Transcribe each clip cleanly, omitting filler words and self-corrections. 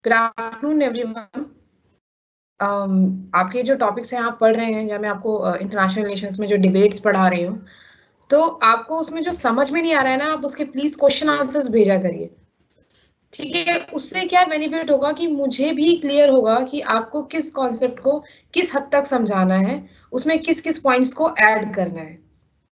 Good afternoon everyone. आपके जो topics हैं आप पढ़ रहे हैं, या मैं आपको इंटरनेशनल रिलेशंस में जो डिबेट्स पढ़ा रही हूँ, तो आपको उसमें जो समझ में नहीं आ रहा है ना, आप उसके प्लीज क्वेश्चन आंसर्स भेजा करिए। ठीक है, उससे क्या बेनिफिट होगा कि मुझे भी क्लियर होगा कि आपको किस कॉन्सेप्ट को किस हद तक समझाना है, उसमें किस किस पॉइंट्स को ऐड करना है।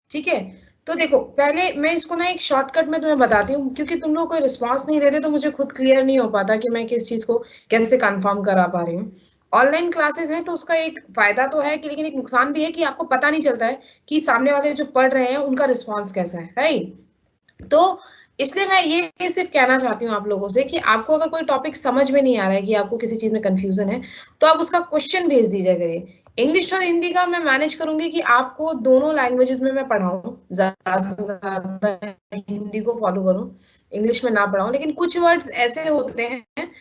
ठीक है, तो देखो पहले मैं इसको ना एक शॉर्टकट में तुम्हें बताती हूँ, क्योंकि तुम लोग कोई रिस्पांस नहीं दे रहे तो मुझे खुद क्लियर नहीं हो पाता कि मैं किस चीज को कैसे कंफर्म करा पा रही हूँ। ऑनलाइन क्लासेस हैं तो उसका एक फायदा तो है कि, लेकिन एक नुकसान भी है कि आपको पता नहीं चलता है कि सामने वाले जो पढ़ रहे हैं उनका रिस्पॉन्स कैसा है, राइट। तो इसलिए मैं ये सिर्फ कहना चाहती हूँ आप लोगों से कि आपको अगर कोई टॉपिक समझ में नहीं आ रहा है, कि आपको किसी चीज में कंफ्यूजन है, तो आप उसका क्वेश्चन भेज दीजिए करिए। इंग्लिश और हिंदी का मैं मैनेज करूंगी कि आपको दोनों लैंग्वेजेस में मैं पढ़ाऊं, ज्यादा से ज्यादा हिंदी को फॉलो करूं, इंग्लिश में ना पढ़ाऊं। लेकिन कुछ वर्ड्स ऐसे होते हैं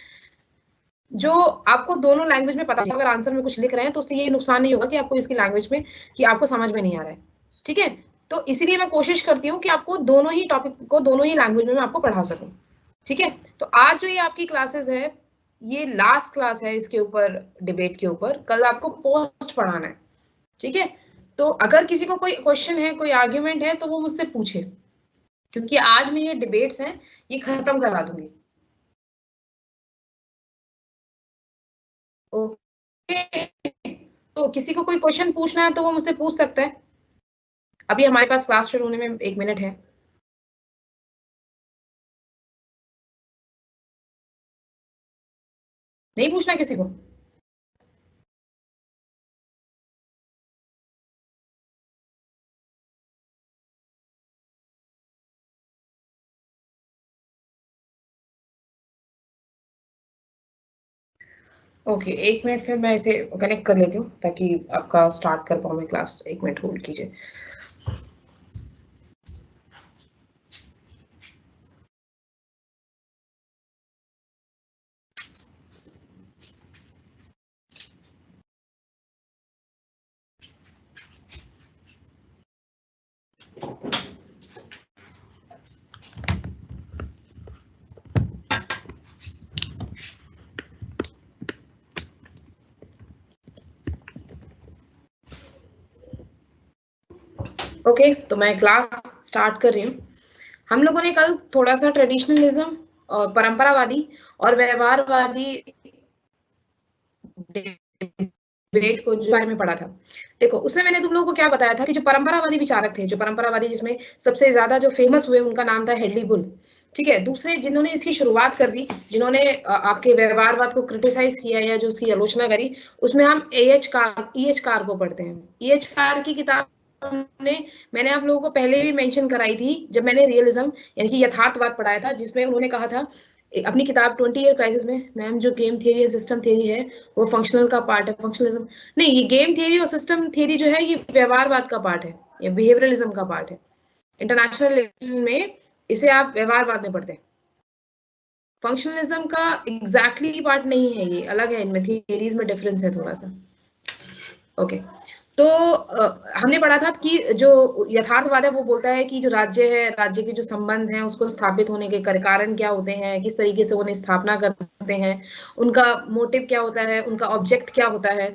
जो आपको दोनों लैंग्वेज में पता है। अगर आंसर में कुछ लिख रहे हैं तो उससे ये नुकसान नहीं होगा कि आपको इसकी लैंग्वेज में कि आपको समझ में नहीं आ रहा है। ठीक है, तो इसीलिए मैं कोशिश करती हूँ कि आपको दोनों ही टॉपिक को दोनों ही लैंग्वेज में मैं आपको पढ़ा सकूं। ठीक है, तो आज जो ये आपकी क्लासेस है, ये लास्ट क्लास है इसके ऊपर, डिबेट के ऊपर। कल आपको पोस्ट पढ़ाना है। ठीक है, तो अगर किसी को कोई क्वेश्चन है, कोई आर्ग्यूमेंट है, तो वो मुझसे पूछे, क्योंकि आज मैं ये डिबेट्स हैं ये खत्म करा दूंगी। ओके, तो किसी को कोई क्वेश्चन पूछना है तो वो मुझसे पूछ सकता है। अभी हमारे पास क्लास शुरू होने में 1 मिनट है। नहीं पूछना किसी को? ओके, 1 मिनट फिर मैं इसे कनेक्ट कर लेती हूँ ताकि आपका स्टार्ट कर पाऊँ मैं क्लास। 1 मिनट होल्ड कीजिए। ओके, तो मैं क्लास स्टार्ट कर रही हूँ। हम लोगों ने कल थोड़ा सा ट्रेडिशनलिज्म और परंपरावादी और व्यवहारवादी डिबेट को जो बारे में पढ़ा था। देखो उसमें मैंने तुम लोगों को क्या बताया था कि जो परंपरावादी विचारक थे, जो परंपरावादी जिसमें सबसे ज्यादा जो फेमस हुए उनका नाम था हेडली बुल। ठीक है, दूसरे जिन्होंने इसकी शुरुआत कर दी, जिन्होंने आपके व्यवहारवाद को क्रिटिसाइज किया या जो उसकी आलोचना करी, उसमें हम एच कार को पढ़ते हैं। एच कार की किताब ने मैंने आप लोगों को पहले भी मेंशन कराई थी जब मैंने रियलिज्म यानी कि यथार्थवाद पढ़ाया था, जिसमें उन्होंने कहा था अपनी किताब 20 ईयर क्राइसिस में, मैम जो game theory and system theory है वो फंक्शनल का पार्ट है, फंक्शनलिज्म नहीं। ये गेम थियरी और सिस्टम थियरी जो है ये व्यवहारवाद का पार्ट है, ये बिहेवियरलिज्म का पार्ट है। इंटरनेशनल रिलेशन में इसे आप व्यवहारवाद में पढ़ते हैं। फंक्शनलिज्म का एग्जैक्टली पार्ट नहीं है, ये अलग है, इनमें थियरीज में डिफरेंस है थोड़ा सा। ओके, तो हमने पढ़ा था कि जो यथार्थवाद है वो बोलता है कि जो राज्य है, राज्य के जो संबंध हैं उसको स्थापित होने के कारण क्या होते हैं, किस तरीके से उन्हें स्थापना करते हैं, उनका मोटिव क्या होता है, उनका ऑब्जेक्ट क्या होता है।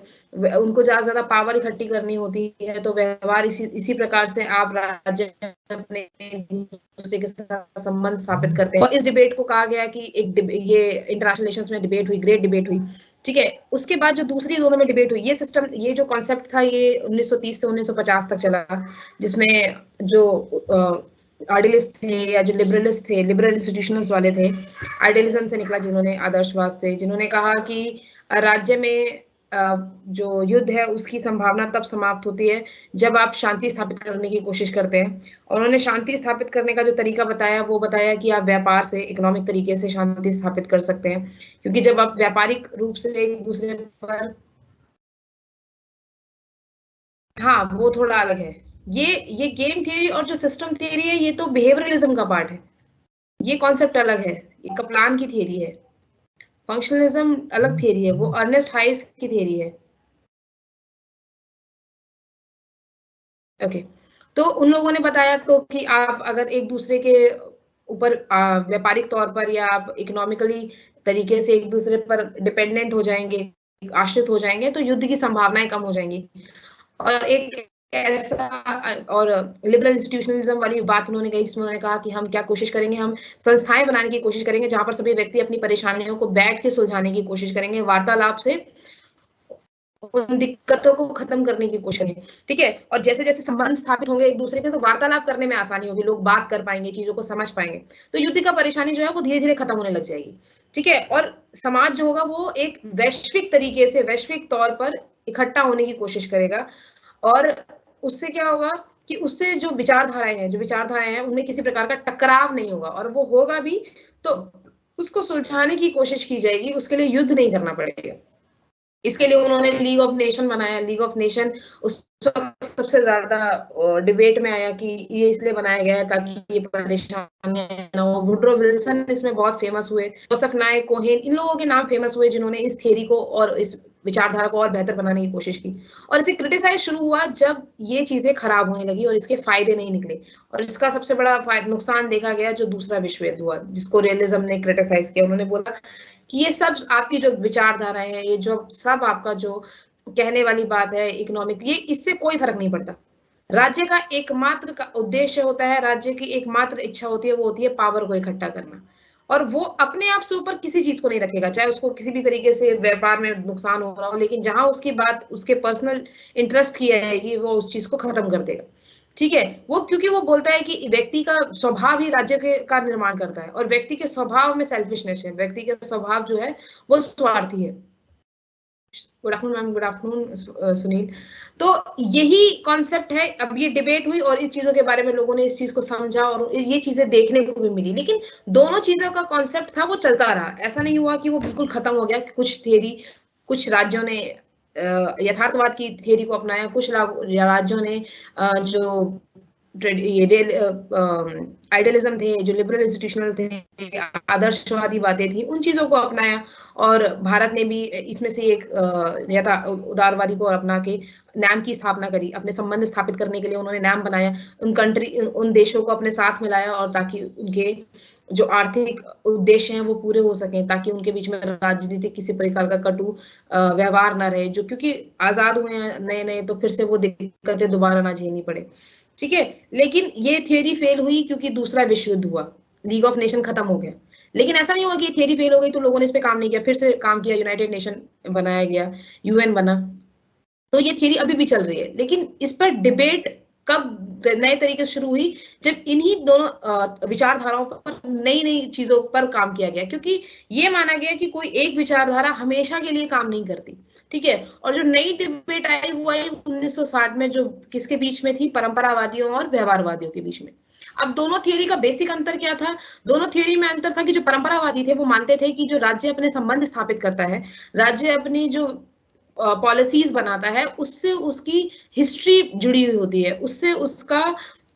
उनको ज्यादा पावर इकट्ठी करनी होती है, तो व्यवहार इसी इसी प्रकार से आप राज्य अपने दूसरे के साथ संबंध स्थापित करते हैं। और इस डिबेट को कहा गया कि ये इंटरनेशनल रिलेशंस में डिबेट हुई, ग्रेट डिबेट हुई। ठीक है, उसके बाद जो दूसरी दोनों में डिबेट हुई, ये सिस्टम, ये जो कॉन्सेप्ट था ये 1930 से 1950 तक चला, जिसमें जो आइडियलिस्ट थे या जो लिबरलिस्ट थे, लिबरल इंस्टीट्यूशनल्स वाले थे, आइडियलिज्म से निकला जिन्होंने, आदर्शवाद से, जिन्होंने कहा कि राज्य में जो युद्ध है उसकी संभावना तब समाप्त होती है जब आप शांति स्थापित करने की कोशिश करते हैं। और उन्होंने शांति स्थापित करने का जो तरीका बताया वो बताया कि आप व्यापार से, इकोनॉमिक तरीके से शांति स्थापित कर सकते हैं, क्योंकि जब आप व्यापारिक रूप से एक दूसरे पर, हाँ वो थोड़ा अलग है। ये गेम थियरी और जो सिस्टम थियरी है ये तो बिहेवियरलिज्म का पार्ट है, ये कॉन्सेप्ट अलग है, ये कप्लान की थियरी है। फंक्शनलिज्म अलग थियरी है, वो अर्नेस्ट हाइस की थियरी है। ओके, तो उन लोगों ने बताया तो कि आप अगर एक दूसरे के ऊपर व्यापारिक तौर पर या आप इकोनॉमिकली तरीके से एक दूसरे पर डिपेंडेंट हो जाएंगे, आश्रित हो जाएंगे, तो युद्ध की संभावनाएं कम हो जाएंगी। और एक ऐसा और लिबरल इंस्टीट्यूशनलिज्म वाली बात उन्होंने कही, जिसमें उन्होंने कहा कि हम क्या कोशिश करेंगे, हम संस्थाएं बनाने की कोशिश करेंगे जहां पर सभी व्यक्ति अपनी परेशानियों को बैठ के सुलझाने की कोशिश करेंगे, वार्तालाप से उन दिक्कतों को खत्म करने की कोशिश करें। ठीक है, और जैसे जैसे संबंध स्थापित होंगे एक दूसरे के, तो वार्तालाप करने में आसानी होगी, लोग बात कर पाएंगे, चीजों को समझ पाएंगे, तो युद्ध का परेशानी जो है वो धीरे धीरे खत्म होने लग जाएगी। ठीक है, और समाज जो होगा वो एक वैश्विक तरीके से, वैश्विक तौर पर इकट्ठा होने की कोशिश करेगा। और उससे क्या होगा कि उससे जो विचारधाराएं हैं उनमें किसी प्रकार का टकराव नहीं होगा, और वो होगा भी तो उसको सुलझाने की कोशिश की जाएगी, उसके लिए युद्ध नहीं करना पड़ेगा। इसके लिए उन्होंने लीग ऑफ नेशन बनाया। लीग ऑफ नेशन उस वक्त सबसे ज्यादा डिबेट में आया कि ये इसलिए बनाया गया है ताकि ये परेशानियां ना हो। वुड्रो विल्सन इसमें बहुत फेमस हुए, जोसेफ नाय कोहेन, इन लोगों के नाम फेमस हुए जिन्होंने इस थ्योरी को और इस विचारधारा को और बेहतर बनाने की कोशिश की। और इसे क्रिटिसाइज शुरू हुआ जब ये चीजें खराब होने लगी और इसके फायदे नहीं निकले, और इसका सबसे बड़ा नुकसान देखा गया जो दूसरा विश्व युद्ध हुआ, जिसको रियलिज्म ने क्रिटिसाइज किया। उन्होंने बोला कि ये सब आपकी जो विचारधाराएं हैं, ये जो सब आपका जो कहने वाली बात है इकोनॉमिक, ये इससे कोई फर्क नहीं पड़ता। राज्य का एकमात्र का उद्देश्य होता है, राज्य की एकमात्र इच्छा होती है, वो होती है पावर को इकट्ठा करना, और वो अपने आप से ऊपर किसी चीज को नहीं रखेगा, चाहे उसको किसी भी तरीके से व्यापार में नुकसान हो रहा हो, लेकिन जहां उसकी बात उसके पर्सनल इंटरेस्ट की आएगी वो उस चीज को खत्म कर देगा। ठीक है, वो क्योंकि वो बोलता है कि व्यक्ति का स्वभाव ही राज्य के का निर्माण करता है, और व्यक्ति के स्वभाव में सेल्फिशनेस है, व्यक्ति के स्वभाव जो है वो स्वार्थी है। Good afternoon ma'am, good afternoon Sunil. तो यही कॉन्सेप्ट है। अब ये डिबेट हुई और इस चीजों के बारे में लोगों ने इस चीज को समझा और ये चीजें देखने को भी मिली, लेकिन दोनों चीजों का कॉन्सेप्ट था वो चलता रहा। ऐसा नहीं हुआ कि वो बिल्कुल खत्म हो गया। कुछ थियरी, कुछ राज्यों ने यथार्थवाद की थियरी को अपनाया, कुछ राज्यों ने जो ये आइडियलिज्म थे, जो लिबरल इंस्टीट्यूशनल थे, आदर्शवादी बातें थी, उन चीजों को अपनाया। और भारत ने भी इसमें से एक उदारवादी को अपना के नाम की स्थापना करी, अपने संबंध स्थापित करने के लिए उन्होंने नाम बनाया, उन देशों को अपने साथ मिलाया, और ताकि उनके जो आर्थिक उद्देश्य हैं वो पूरे हो सकें, ताकि उनके बीच में राजनीतिक किसी प्रकार का कटु व्यवहार ना रहे, जो क्योंकि आजाद हुए हैं नए नए, तो फिर से वो दिक्कतें दोबारा ना झेलनी पड़े। ठीक है, लेकिन ये थियरी फेल हुई क्योंकि दूसरा विश्व युद्ध हुआ, लीग ऑफ नेशन खत्म हो गया। लेकिन ऐसा नहीं हुआ कि थियरी फेल हो गई तो लोगों ने इस पे काम नहीं किया, फिर से काम किया, यूनाइटेड नेशन बनाया गया, यूएन बना, तो ये थियरी अभी भी चल रही है। लेकिन इस पर डिबेट कब नए तरीके से शुरू हुई, जब इन्हीं दोनों विचारधाराओं पर नई नई चीजों पर काम किया गया, क्योंकि ये माना गया कि कोई एक विचारधारा हमेशा के लिए काम नहीं करती। ठीक है, और जो नई डिबेट आई वो आई 1960 में, जो किसके बीच में थी, परंपरावादियों और व्यवहारवादियों के बीच में। अब दोनों थियरी का बेसिक अंतर क्या था? दोनों थियरी में अंतर था कि जो परंपरावादी थे वो मानते थे कि जो राज्य अपने संबंध स्थापित करता है, राज्य अपनी जो पॉलिसीज बनाता है, उससे उसकी हिस्ट्री जुड़ी हुई होती है, उससे उसका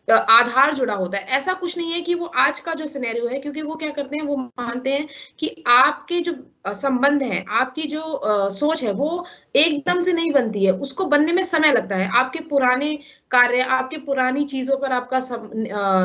आधार जुड़ा होता है। ऐसा कुछ नहीं है कि वो आज का जो सिनेरियो है, क्योंकि वो क्या करते हैं, वो मानते हैं कि आपके जो संबंध है, आपकी जो सोच है, वो एकदम से नहीं बनती है, उसको बनने में समय लगता है। आपके पुराने कार्य, आपके पुरानी चीजों पर आपका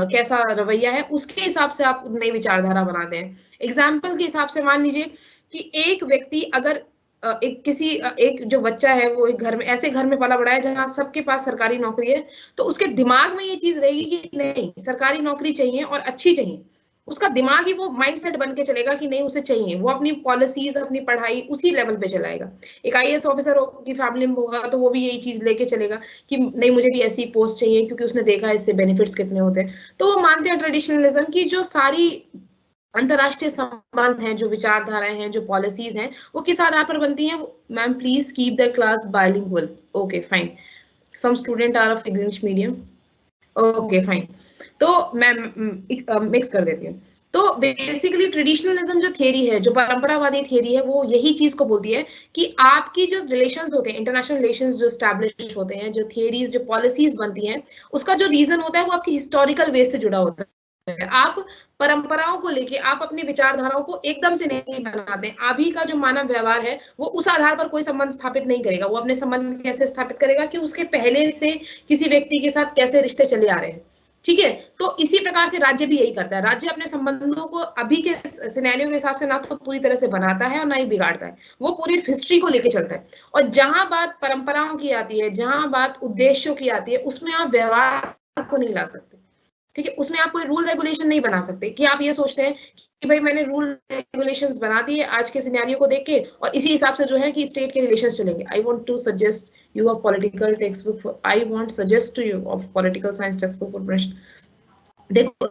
कैसा रवैया है, उसके हिसाब से आप नई विचारधारा बनाते हैं। एग्जाम्पल के हिसाब से मान लीजिए कि एक व्यक्ति अगर एक जो बच्चा है वो एक घर में, ऐसे घर में पला बड़ा है जहां सबके पास सरकारी नौकरी है, तो उसके दिमाग में ये चीज रहेगी कि नहीं, सरकारी नौकरी चाहिए और अच्छी चाहिए। उसका दिमाग ही वो माइंडसेट बन के चलेगा कि नहीं, उसे चाहिए, वो अपनी पॉलिसीज, अपनी पढ़ाई उसी लेवल पे चलाएगा। एक आईएएस ऑफिसर की फैमिली में होगा तो वो भी यही चीज लेके चलेगा कि नहीं, मुझे भी ऐसी पोस्ट चाहिए, क्योंकि उसने देखा है इससे बेनिफिट्स कितने होते हैं। तो वो मानते हैं ट्रेडिशनलिज्म की जो सारी अंतरराष्ट्रीय संबंध हैं, जो विचारधाराएं हैं, जो पॉलिसीज हैं, वो किस आधार पर बनती हैं? Ma'am please keep the class bilingual. Okay fine, some student are of English medium. Okay fine, तो मैं मिक्स कर देती हूँ। तो बेसिकली ट्रेडिशनलिज्म जो थियरी है, जो परंपरावादी थियरी है, वो यही चीज को बोलती है कि आपकी जो रिलेशंस होते हैं, इंटरनेशनल रिलेशंस जो स्टैब्लिश होते हैं, जो थियरीज, जो पॉलिसीज बनती हैं, उसका जो रीजन होता है वो आपकी हिस्टोरिकल बेस से जुड़ा होता है। आप परंपराओं को लेके आप अपनी विचारधाराओं को एकदम से नहीं बनाते। अभी का जो मानव व्यवहार है वो उस आधार पर कोई संबंध स्थापित नहीं करेगा। वो अपने संबंध कैसे स्थापित करेगा कि उसके पहले से किसी व्यक्ति के साथ कैसे रिश्ते चले आ रहे हैं। ठीक है। तो इसी प्रकार से राज्य भी यही करता है, राज्य अपने संबंधों को अभी के सिनेरियो के हिसाब से ना तो पूरी तरह से बनाता है और ना ही बिगाड़ता है, वो पूरी हिस्ट्री को लेके चलता है। और जहां बात परंपराओं की आती है, जहां बात उद्देश्यों की आती है, उसमें आप व्यवहार को नहीं ला सकते। ठीक है, उसमें आप कोई रूल रेगुलेशन नहीं बना सकते कि आप ये सोचते हैं कि भाई मैंने रूल रेगुलेशंस बना दिए आज के सिनेरियो को देख के और इसी हिसाब से जो है कि स्टेट के रिलेशंस चलेंगे। I want to suggest you of political text book, I want suggest to you of political science text book for, देखो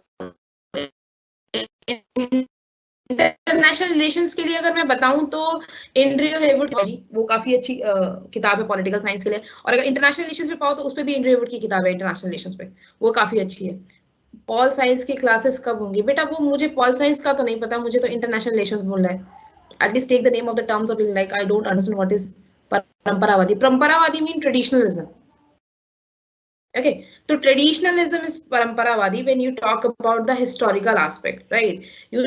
इंटरनेशनल रिलेशंस के लिए अगर मैं बताऊं तो एंड्रयू हेवुड वो काफी अच्छी किताब है पॉलिटिकल साइंस के लिए, और अगर इंटरनेशनल रिलेशंस पे पाओ तो उस पे भी एंड्रयू हेवुड की किताब है इंटरनेशनल रिलेशंस पे, वो काफी अच्छी है। पॉल साइंस की क्लासेस कब होंगी बेटा? वो मुझे पॉल साइंस का तो नहीं पता, मुझे तो इंटरनेशनल रिलेशंस बोलना है। At least take the name of the terms of like I don't understand what is परंपरावादी। परंपरावादी mean traditionalism. Okay, so traditionalism is paramparavadi when you talk about the historical aspect, right? You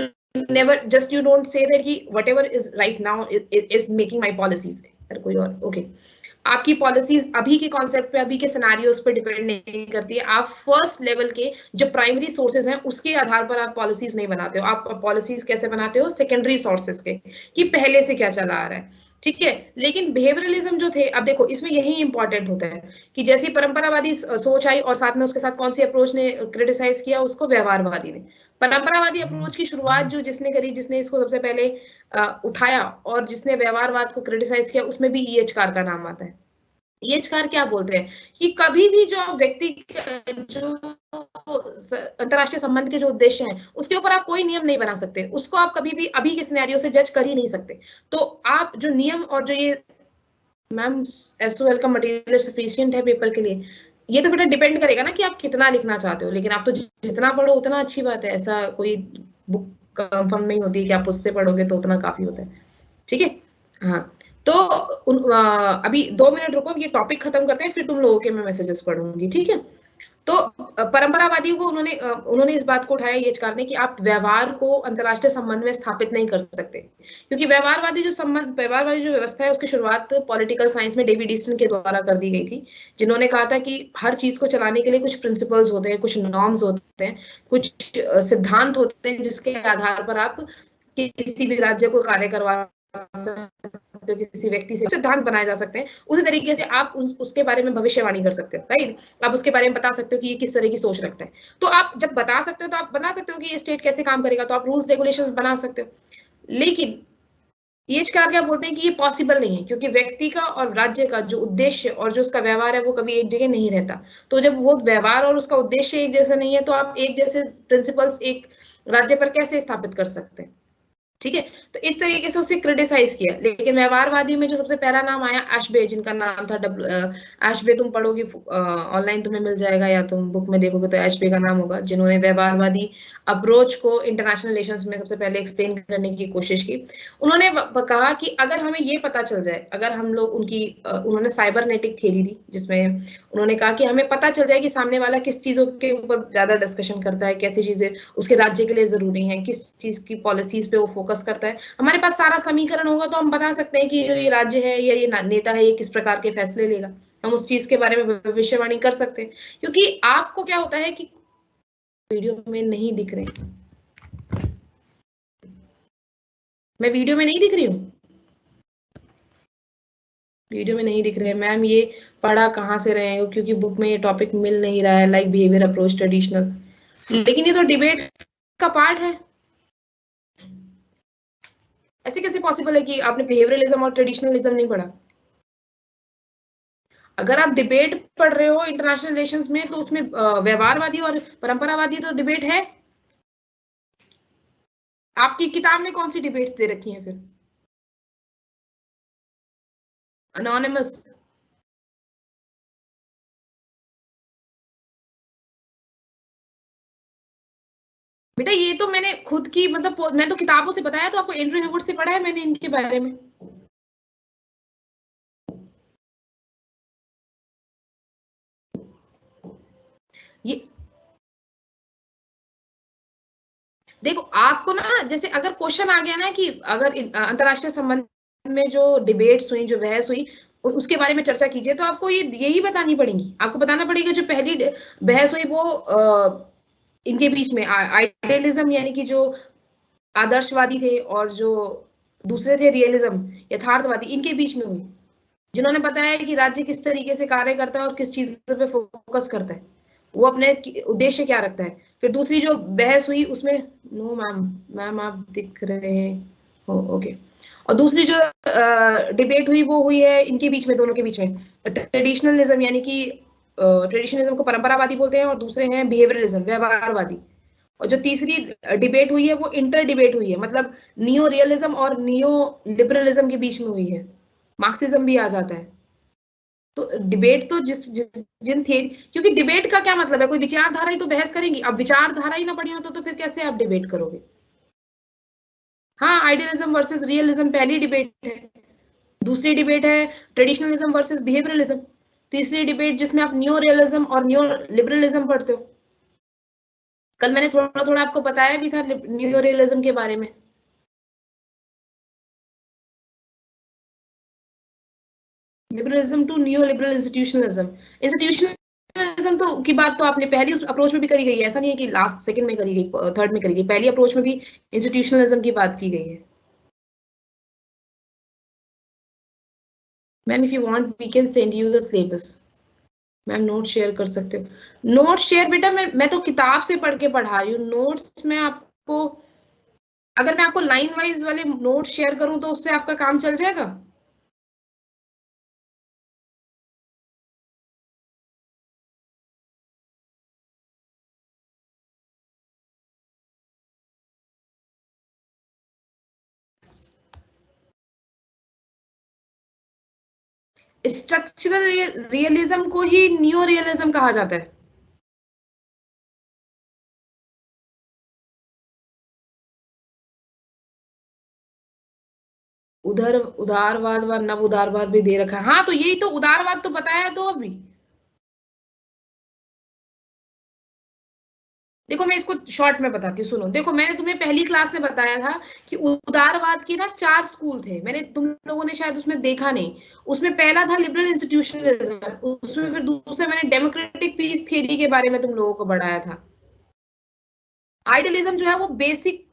never just, you don't say that he whatever is right now is making my policies कोई और। okay, आपकी policies अभी के concept पे, अभी के scenarios पे depend नहीं करती है। आप फर्स्ट लेवल के जो प्राइमरी सोर्सेज हैं उसके आधार पर आप पॉलिसीज नहीं बनाते हो। आप पॉलिसीज कैसे बनाते हो? सेकेंडरी सोर्सेज के, कि पहले से क्या चला आ रहा है। ठीक है, लेकिन बिहेवियरलिज्म जो थे, अब देखो इसमें यही इंपॉर्टेंट होता है कि जैसी परंपरावादी सोच आई और साथ में उसके साथ कौन सी अप्रोच ने क्रिटिसाइज किया उसको? व्यवहारवादी ने। परंपरावादी अप्रोच की शुरुआत जो जिसने करी, जिसने इसको सबसे पहले उठाया और जिसने व्यवहारवाद को क्रिटिसाइज किया, उसमें भी ई एच कार का नाम आता है। ई एच कार क्या बोलते हैं कि कभी भी जो व्यक्ति जो अंतरराष्ट्रीय संबंध के जो उद्देश्य हैं उसके ऊपर आप कोई नियम नहीं बना सकते, उसको आप कभी भी अभी के सिनेरियो से जज कर ही नहीं सकते। तो आप जो नियम और जो ये मैम एसओएल का मटेरियल सफिशिएंट है पेपर के लिए, ये तो बेटा डिपेंड करेगा ना कि आप कितना लिखना चाहते हो, लेकिन आप तो जितना पढ़ो उतना अच्छी बात है। ऐसा कोई बुक कंफर्म नहीं होती है कि आप उससे पढ़ोगे तो उतना काफी होता है। ठीक है, हाँ। तो अभी 2 मिनट रुको, ये टॉपिक खत्म करते हैं फिर तुम लोगों के मैं मैसेजेस पढ़ूंगी। ठीक है, तो परंपरावादियों को उन्होंने इस बात को उठाया ये करने कि आप व्यवहार को अंतरराष्ट्रीय संबंध में स्थापित नहीं कर सकते, क्योंकि व्यवहारवादी जो व्यवस्था है उसकी शुरुआत पॉलिटिकल साइंस में डेविड ईस्टन के द्वारा कर दी गई थी, जिन्होंने कहा था कि हर चीज को चलाने के लिए कुछ प्रिंसिपल्स होते हैं, कुछ नॉर्म्स होते हैं, कुछ सिद्धांत होते हैं जिसके आधार पर आप किसी भी राज्य को कार्य करवा सकते हो, किसी व्यक्ति से सिद्धांत बनाए जा सकते हैं। उसी तरीके से आप उसके बारे में भविष्यवाणी कर सकते हो, राइट? आप उसके बारे में बता सकते हो कि ये किस तरह की सोच रखता है। तो आप जब बता सकते हो तो आप बना सकते हो कि ये स्टेट कैसे काम करेगा, तो आप रूल्स रेगुलेशंस बना सकते हो। लेकिन ये क्या बोलते हैं कि ये पॉसिबल नहीं है, क्योंकि व्यक्ति का और राज्य का जो उद्देश्य और जो उसका व्यवहार है वो कभी एक जगह नहीं रहता। तो जब वो व्यवहार और उसका उद्देश्य एक जैसा नहीं है तो आप एक जैसे प्रिंसिपल्स एक राज्य पर कैसे स्थापित कर सकते हैं? ठीक है, तो इस तरीके से उसे क्रिटिसाइज किया। लेकिन व्यवहारवादी में जो सबसे पहला नाम आया एशबे, जिनका नाम था एशबे, तुम पढ़ोगे ऑनलाइन तुम्हें मिल जाएगा या तुम बुक में देखोगे तो एशबे का नाम होगा, जिन्होंने व्यवहारवादी अप्रोच को इंटरनेशनल रिलेशंस में सबसे पहले एक्सप्लेन करने की कोशिश की। उन्होंने कहा कि अगर हमें ये पता चल जाए, अगर हम लोग उन्होंने साइबरनेटिक थ्योरी दी, जिसमें उन्होंने कहा कि हमें पता चल जाए कि सामने वाला किस चीजों के ऊपर ज्यादा डिस्कशन करता है, कैसी चीजें उसके राज्य के लिए जरूरी है, किस चीज की पॉलिसीज पे वो फोकस करता है। हमारे पास सारा समीकरण होगा तो हम बता सकते हैं कि जो ये राज्य है या ये नेता है ये किस प्रकार के फैसले लेगा, हम उस चीज के बारे में भविष्यवाणी कर सकते हैं। क्योंकि आपको क्या होता है कि वीडियो में नहीं दिख रहे, मैं वीडियो में नहीं दिख रही हूँ, वीडियो में नहीं दिख रहे मैम, ये पढ़ा कहाँ से रहे हो? क्योंकि बुक में ये टॉपिक मिल नहीं रहा है, लाइक बिहेवियर अप्रोच ट्रेडिशनल, लेकिन ये तो डिबेट का पार्ट है। ऐसे कैसे पॉसिबल है कि आपने बिहेवियरलिज्म और ट्रेडिशनलिज्म नहीं पढ़ा? अगर आप डिबेट पढ़ रहे हो इंटरनेशनल रिलेशंस में तो उसमें व्यवहारवादी और परंपरावादी तो डिबेट है। आपकी किताब में कौन सी डिबेट्स दे रखी हैं फिर? अनोनिमस, बेटा ये तो मैंने खुद की मतलब मैं तो किताबों से बताया, तो आपको एंड्रयू हेवुड से पढ़ा है मैंने इनके बारे में। ये देखो आपको ना, जैसे अगर क्वेश्चन आ गया ना कि अगर अंतरराष्ट्रीय संबंध में जो डिबेट्स हुई, जो बहस हुई, उसके बारे में चर्चा कीजिए। तो आपको यही बतानी पड़ेगी, आपको बताना पड़ेगा जो पहली बहस हुई वो इनके बीच में आइडियलिज्म यानी कि जो आदर्शवादी थे और जो दूसरे थे रियलिज्म यथार्थवादी, इनके बीच में हुई, जिन्होंने बताया कि राज्य किस तरीके से कार्य करता है और किस चीजों पे फोकस करता है, वो अपने उद्देश्य क्या रखता है। फिर दूसरी जो बहस हुई उसमें, नो मैम आप दिख रहे हैं, ओके। और दूसरी जो डिबेट हुई वो हुई है इनके बीच में, दोनों के बीच में, ट्रेडिशनलिज्म यानी कि ट्रेडिशनलिज्म को परंपरावादी बोलते हैं और दूसरे हैं बिहेवियरलिज्म व्यवहारवादी। और जो तीसरी डिबेट हुई है वो इंटर डिबेट हुई है, मतलब नियो रियलिज्म और नियो लिबरलिज्म के बीच में हुई है, मार्क्सिज्म भी आ जाता है। तो डिबेट तो जिन थे, क्योंकि डिबेट का क्या मतलब है, कोई विचारधारा ही तो बहस करेंगी। अब विचारधारा ही ना पढ़ी हो तो फिर कैसे आप डिबेट करोगे। हाँ, आइडियलिज्म वर्सेस रियलिज्म पहली डिबेट है। दूसरी डिबेट है ट्रेडिशनलिज्म वर्सेस बिहेवियरलिज्म। तीसरी डिबेट जिसमें आप न्यू रियलिज्म और न्यू लिबरलिज्म पढ़ते हो। कल मैंने थोड़ा थोड़ा आपको बताया भी था न्यू रियलिज्म के बारे में। Liberalism to new liberal institutionalism. Institutionalism तो की बात तो आपने पहली उस अप्रोच में भी करी गई है, ऐसा नहीं है कि लास्ट सेकंड में करी गई, थर्ड में करी गई, पहली अप्रोच में भी इंस्टीट्यूशनलिज्म की बात की गई है। Ma'am if you want we can send you the syllabus. Ma'am note share कर सकते हो। नोट शेयर बेटा मैं तो किताब से पढ़ के पढ़ा रही हूँ। नोट्स में आपको, अगर मैं आपको लाइन वाइज वाले नोट शेयर करूं तो उससे आपका काम चल जाएगा। स्ट्रक्चरल रियलिज्म को ही न्यू रियलिज्म कहा जाता है। उदारवाद व नव उदारवाद भी दे रखा है। हाँ तो यही तो उदारवाद तो बताया तो अभी। देखो मैं इसको शॉर्ट में बताती हूँ, सुनो। देखो मैंने तुम्हें पहली क्लास में बताया था कि उदारवाद के ना 4 स्कूल थे। मैंने, तुम लोगों ने शायद उसमें देखा नहीं। उसमें पहला था लिबरल इंस्टीट्यूशनलिज्म, उसमें फिर दूसरा मैंने डेमोक्रेटिक पीस थ्योरी के बारे में तुम लोगों को बढ़ाया था। आइडियलिज्म जो है वो बेसिक,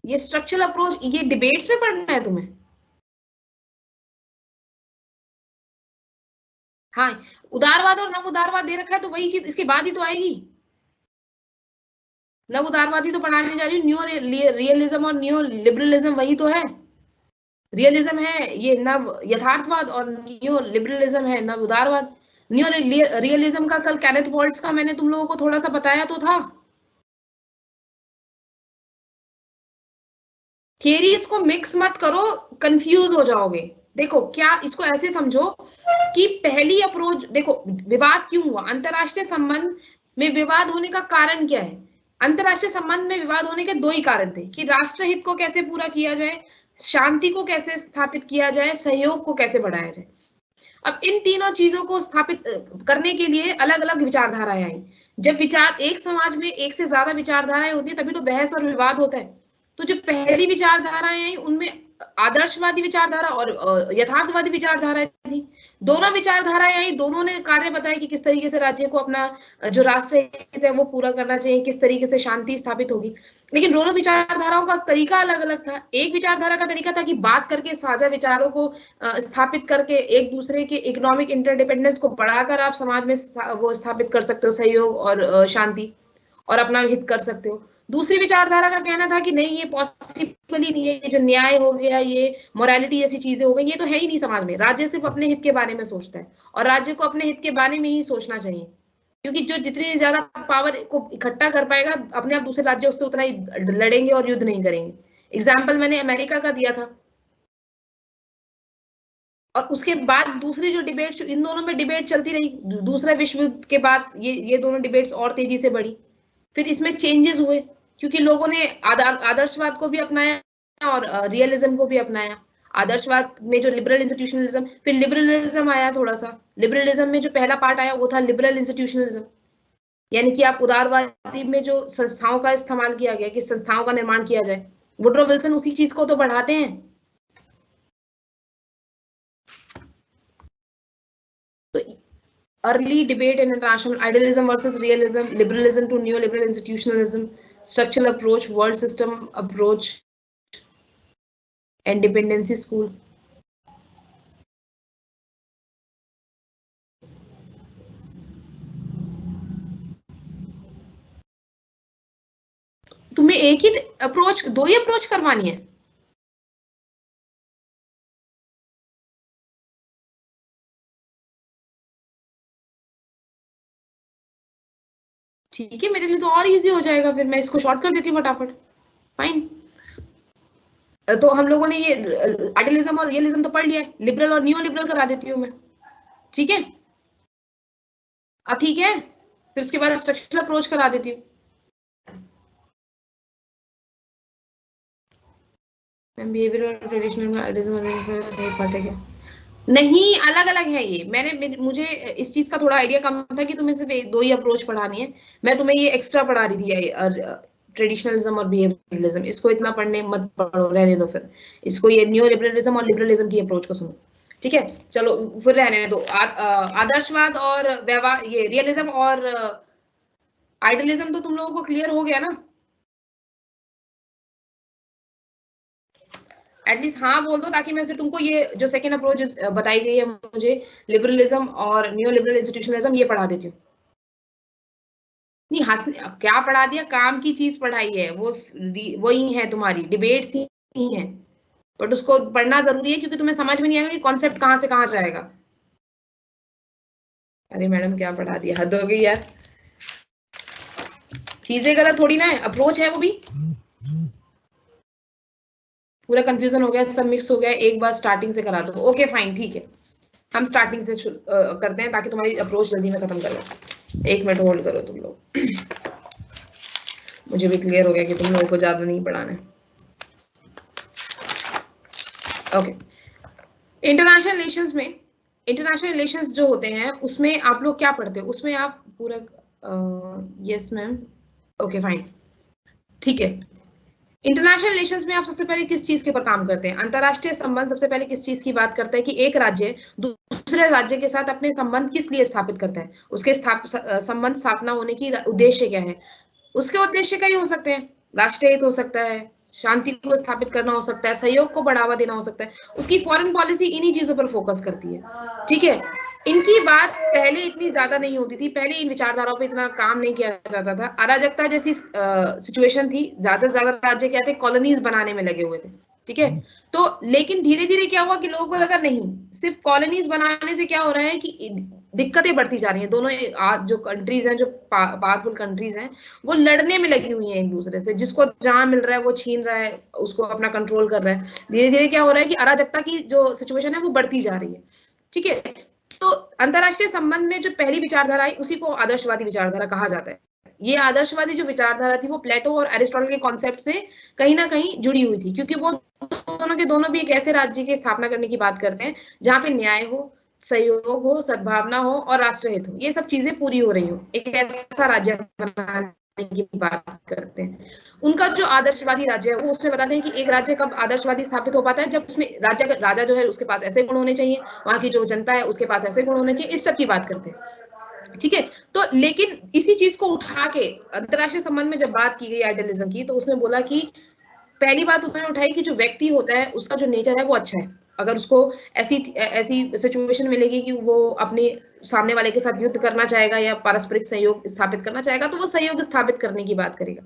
ये स्ट्रक्चरल अप्रोच, ये डिबेट्स में पढ़ना है तुम्हें। हाँ, उदारवाद और नव उदारवाद दे रखा है तो वही चीज इसके बाद ही तो आएगी। नव उदारवादी तो पढ़ाने जा रही हूँ, न्यू रियलिज्म और न्यू लिबरलिज्म वही तो है। रियलिज्म है ये नव यथार्थवाद और न्यू लिबरलिज्म है नव उदारवाद। न्यू रियलिज्म का कल कैनेथ वॉल्ट्स का मैंने तुम लोगों को थोड़ा सा बताया तो था। थियरीज को मिक्स मत करो, कंफ्यूज हो जाओगे। देखो क्या, इसको ऐसे समझो कि पहली अप्रोच, देखो विवाद क्यों हुआ, अंतरराष्ट्रीय संबंध में विवाद होने का कारण क्या है। अंतरराष्ट्रीय संबंध में विवाद होने के 2 ही कारण थे कि राष्ट्रहित को कैसे पूरा किया जाए, शांति को कैसे स्थापित किया जाए, सहयोग को कैसे बढ़ाया जाए। अब इन तीनों चीजों को स्थापित करने के लिए अलग अलग विचारधाराएं आई। जब विचार, एक समाज में एक से ज्यादा विचारधाराएं होती है तभी तो बहस और विवाद होता है। तो जो पहली विचारधाराएं आई उनमें आदर्शवादी विचारधारा और यथार्थवादी विचारधाराएं थी। दोनों विचारधाराएं आई, दोनों ने कार्य बताए कि किस तरीके से राज्य को अपना जो राष्ट्र हित है वो पूरा करना चाहिए, किस तरीके से शांति स्थापित होगी। लेकिन दोनों विचारधाराओं का तरीका अलग अलग था। एक विचारधारा का तरीका था कि बात करके साझा विचारों को स्थापित करके एक दूसरे के इकोनॉमिक इंटरडिपेंडेंस को बढ़ाकर आप समाज में वो स्थापित कर सकते हो, सहयोग और शांति, और अपना हित कर सकते हो। दूसरी विचारधारा का कहना था कि नहीं ये पॉसिबल ही नहीं है, ये जो न्याय हो गया, ये मोरालिटी जैसी चीजें हो गई, ये तो है ही नहीं समाज में। राज्य सिर्फ अपने हित के बारे में सोचता है और राज्य को अपने हित के बारे में ही सोचना चाहिए, क्योंकि जो जितनी ज्यादा पावर को इकट्ठा कर पाएगा अपने आप दूसरे राज्य उससे उतना ही लड़ेंगे और युद्ध नहीं करेंगे। एग्जाम्पल मैंने अमेरिका का दिया था। और उसके बाद दूसरी जो डिबेट, इन दोनों में डिबेट चलती रही, दूसरा विश्व युद्ध के बाद ये दोनों डिबेट्स और तेजी से बढ़ी। फिर इसमें चेंजेस हुए क्योंकि लोगों ने आदर्शवाद को भी अपनाया और रियलिज्म को भी अपनाया। आदर्शवाद में जो लिबरल इंस्टीट्यूशनलिज्म, फिर लिबरलिज्म आया थोड़ा सा। लिबरलिज्म में जो पहला पार्ट आया वो था लिबरल इंस्टीट्यूशनलिज्म, यानी कि आप उदारवादी में जो संस्थाओं का इस्तेमाल किया गया कि संस्थाओं का निर्माण किया जाए, वुडरो विल्सन उसी चीज को तो बढ़ाते हैं। तो early debate in international idealism versus realism, liberalism to new liberal institutionalism, structural approach, world system approach, independency school. तुम्हें एक ही अप्रोच, दो ही अप्रोच करवानी है? ठीक है, मेरे लिए तो और इजी हो जाएगा, फिर मैं इसको शॉर्ट कर देती हूँ फटाफट। फाइन। तो हम लोगों ने ये आइडियलिज्म और रियलिज्म तो पढ़ लिया है, लिबरल और न्यू लिबरल करा देती हूँ मैं। ठीक है, अब ठीक है, फिर उसके बाद स्ट्रक्चरल अप्रोच करा देती हूँ। बिहेवियर और ट्रेडिशनल आइडियलिज्म नहीं, अलग अलग है ये। मुझे इस चीज का थोड़ा आइडिया कम था कि तुम्हें सिर्फ दो ही अप्रोच पढ़ानी है। मैं तुम्हें ये एक्स्ट्रा पढ़ा रही थी, ट्रेडिशनलिज्म और बिहेवियरलिज्म। इसको इतना पढ़ने मत पढ़ो, रहने दो फिर। इसको ये न्यू लिबरलिज्म और लिबरलिज्म की अप्रोच को सुनो। ठीक है, चलो फिर रहने दो। आदर्शवाद और व्यवहार, ये रियलिज्म और आइडियलिज्म तो तुम लोगों को क्लियर हो गया ना? एटलीस्ट हाँ बोल दो, ताकि मैं फिर तुमको ये जो सेकेंड अप्रोच बताई गई है मुझे, लिबरलिज्म और न्यू लिबरल इंस्टीट्यूशनलिज्म, ये पढ़ा देती हूँ। नहीं हंस, क्या पढ़ा दिया? काम की चीज पढ़ाई है, वो वही है, तुम्हारी डिबेट्स ही है। बट उसको पढ़ना जरूरी है, क्योंकि तुम्हें समझ में नहीं आएगा कि कॉन्सेप्ट कहाँ से कहाँ जाएगा। अरे मैडम क्या पढ़ा दिया, हद हो गई यार। चीजें गलत थोड़ी ना है, अप्रोच है वो भी। पूरा कंफ्यूजन हो गया, सब मिक्स हो गया, एक बार स्टार्टिंग से करा दो। ओके फाइन, ठीक है, हम स्टार्टिंग से करते हैं, ताकि तुम्हारी अप्रोच जल्दी में खत्म करो। 1 मिनट होल्ड करो तुम लोग। मुझे भी क्लियर हो गया कि तुम लोगों को ज्यादा नहीं पढ़ाना है। ओके, इंटरनेशनल रिलेशंस में, इंटरनेशनल रिलेशंस जो होते हैं उसमें आप लोग क्या पढ़ते हो? उसमें आप पूरा यस मैम, ओके फाइन, ठीक है। इंटरनेशनल रिलेशंस में आप सबसे पहले किस चीज के ऊपर काम करते हैं? अंतरराष्ट्रीय संबंध सबसे पहले किस चीज की बात करता है कि एक राज्य दूसरे राज्य के साथ अपने संबंध किस लिए स्थापित करता है, उसके संबंध स्थापना होने की उद्देश्य क्या है? उसके उद्देश्य कई हो सकते हैं, राष्ट्रीय हित हो सकता है, शांति को स्थापित करना हो सकता है, सहयोग को बढ़ावा देना हो सकता है। उसकी फॉरेन पॉलिसी इन्हीं चीजों पर फोकस करती है। ठीक है, इनकी बात पहले इतनी ज्यादा नहीं होती थी, पहले इन विचारधाराओं पे इतना काम नहीं किया जाता था। अराजकता जैसी सिचुएशन थी, ज्यादा से ज्यादा राज्य क्या थे, कॉलोनीज बनाने में लगे हुए थे। ठीक है, तो लेकिन धीरे धीरे क्या हुआ कि लोगों को लगा नहीं, सिर्फ कॉलोनीज बनाने से क्या हो रहा है कि दिक्कतें बढ़ती जा रही हैं। दोनों जो कंट्रीज हैं, जो पावरफुल कंट्रीज हैं, वो लड़ने में लगी हुई हैं एक दूसरे से, जिसको जहां मिल रहा है वो छीन रहा है, उसको अपना कंट्रोल कर रहा है। धीरे धीरे क्या हो रहा है कि अराजकता की जो सिचुएशन है वो बढ़ती जा रही है। ठीक है, तो अंतरराष्ट्रीय संबंध में जो पहली विचारधारा आई उसी को आदर्शवादी विचारधारा कहा जाता है। ये आदर्शवादी जो विचारधारा थी वो प्लेटो और एरिस्टोटल के कॉन्सेप्ट से कहीं ना कहीं जुड़ी हुई थी, क्योंकि वो दोनों के दोनों भी एक ऐसे राज्य की स्थापना करने की बात करते हैं जहां पे न्याय हो, सहयोग हो, सद्भावना हो और राष्ट्रहित हो, ये सब चीजें पूरी हो रही हो, एक ऐसा राज्य बनाने की बात करते हैं। उनका जो आदर्शवादी राज्य है वो उसमें बताते हैं कि एक राज्य कब आदर्शवादी स्थापित हो पाता है, जब उसमें राजा जो है उसके पास ऐसे गुण होने चाहिए, वहां की जो जनता है उसके पास ऐसे गुण होने चाहिए, इस सब की बात करते हैं। ठीक है, तो लेकिन इसी चीज को उठा के अंतरराष्ट्रीय संबंध में जब बात की गई आइडियलिज्म की, तो उसमें बोला कि पहली बात उन्होंने उठाई कि जो व्यक्ति होता है उसका जो नेचर है वो अच्छा है। अगर उसको ऐसी ऐसी सिचुएशन मिलेगी कि वो अपने सामने वाले के साथ युद्ध करना चाहेगा या पारस्परिक सहयोग स्थापित करना चाहेगा, तो वो सहयोग स्थापित करने की बात करेगा।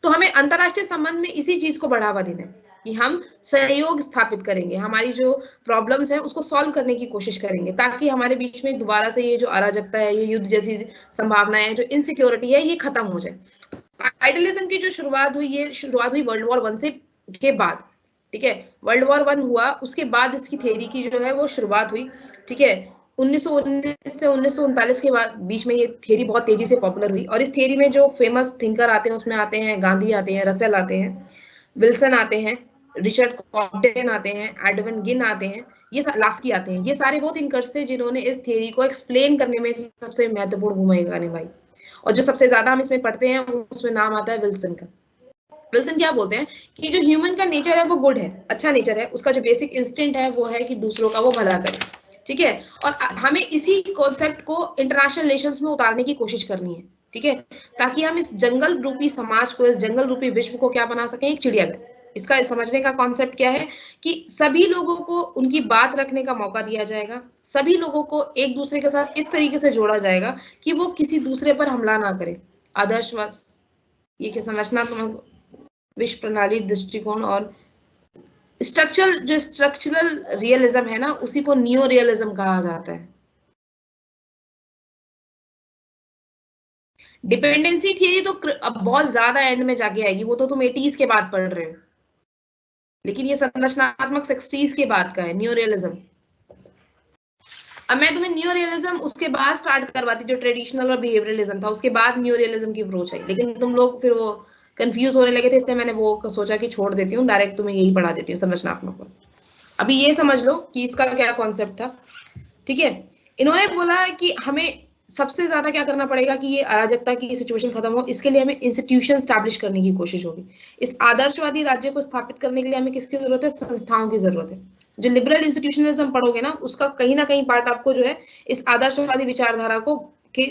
तो हमें अंतरराष्ट्रीय संबंध में इसी चीज को बढ़ावा देना है कि हम सहयोग स्थापित करेंगे, हमारी जो प्रॉब्लम्स है उसको सॉल्व करने की कोशिश करेंगे, ताकि हमारे बीच में दोबारा से ये जो अराजकता है, ये युद्ध जैसी संभावनाएं, जो इनसिक्योरिटी है, ये खत्म हो जाए। आइडियलिज्म की जो शुरुआत हुई, ये शुरुआत हुई वर्ल्ड वॉर 1 से के बाद। ठीक है, वर्ल्ड वॉर 1 हुआ, उसके बाद इसकी थ्योरी की जो है वो शुरुआत हुई। ठीक है, 1919 से 1939 के बीच में ये थ्योरी बहुत तेजी से पॉपुलर हुई, और इस थ्योरी में जो फेमस थिंकर आते हैं उसमें आते हैं गांधी आते हैं, रसेल आते हैं, विल्सन आते हैं, रिचर्ड कॉबडेन आते हैं, एडविन गिन आते हैं, ये लास्की आते हैं। ये सारे वो थिंकर्स थे जिन्होंने इस थ्योरी को एक्सप्लेन करने में सबसे महत्वपूर्ण भूमिका निभाई। और जो सबसे ज्यादा हम इसमें पढ़ते हैं उसमें नाम आता है विल्सन का। विल्सन क्या बोलते हैं कि जो ह्यूमन का नेचर है वो गुड है, अच्छा नेचर है, उसका जो बेसिक इंस्टिंक्ट है वो है कि दूसरों का वो भला करे, ठीक है। और हमें इसी कॉन्सेप्ट को इंटरनेशनल रिलेशंस में उतारने की कोशिश करनी है, ठीक है, ताकि हम इस जंगल रूपी समाज को, इस जंगल रूपी विश्व को क्या बना सकें, एक चिड़ियाघर। इसका समझने का कॉन्सेप्ट क्या है कि सभी लोगों को उनकी बात रखने का मौका दिया जाएगा, सभी लोगों को एक दूसरे के साथ इस तरीके से जोड़ा जाएगा कि वो किसी दूसरे पर हमला ना करे। आदर्शवाद, ये क्या संरचनात्मक विश्व प्रणाली दृष्टिकोण, और स्ट्रक्चरल रियलिज्म है ना, उसी को नियो रियलिज्म कहा जाता है। डिपेंडेंसी थियरी तो अब बहुत ज्यादा एंड में जाके आएगी, वो तो तुम 80s के बाद पढ़ रहे हो, लेकिन ये संरचनात्मक 60s के बाद का है न्यू रियलिज्म। अब मैं तुम्हें न्यू रियलिज्म उसके बाद स्टार्ट करवाती, जो ट्रेडिशनल और बिहेवियरलिज्म था, उसके बाद न्यू रियलिज्म की अप्रोच आई, लेकिन तुम लोग फिर वो कंफ्यूज होने लगे थे, इसलिए मैंने वो सोचा कि छोड़ देती हूँ, डायरेक्ट तुम्हें यही पढ़ा देती हूँ संरचनात्मक को। अभी ये समझ लो कि इसका क्या कॉन्सेप्ट था, ठीक है। इन्होंने बोला कि हमें सबसे ज्यादा क्या करना पड़ेगा कि ये अराजकता की सिचुएशन खत्म हो, इसके लिए हमें इंस्टीट्यूशन स्टैब्लिश करने की कोशिश होगी। इस आदर्शवादी राज्य को स्थापित करने के लिए हमें किसकी जरूरत है, संस्थाओं की जरूरत है। जो लिबरल इंस्टीट्यूशनलिज्म पढ़ोगे ना, उसका कहीं ना कहीं पार्ट आपको जो है इस आदर्शवादी विचारधारा को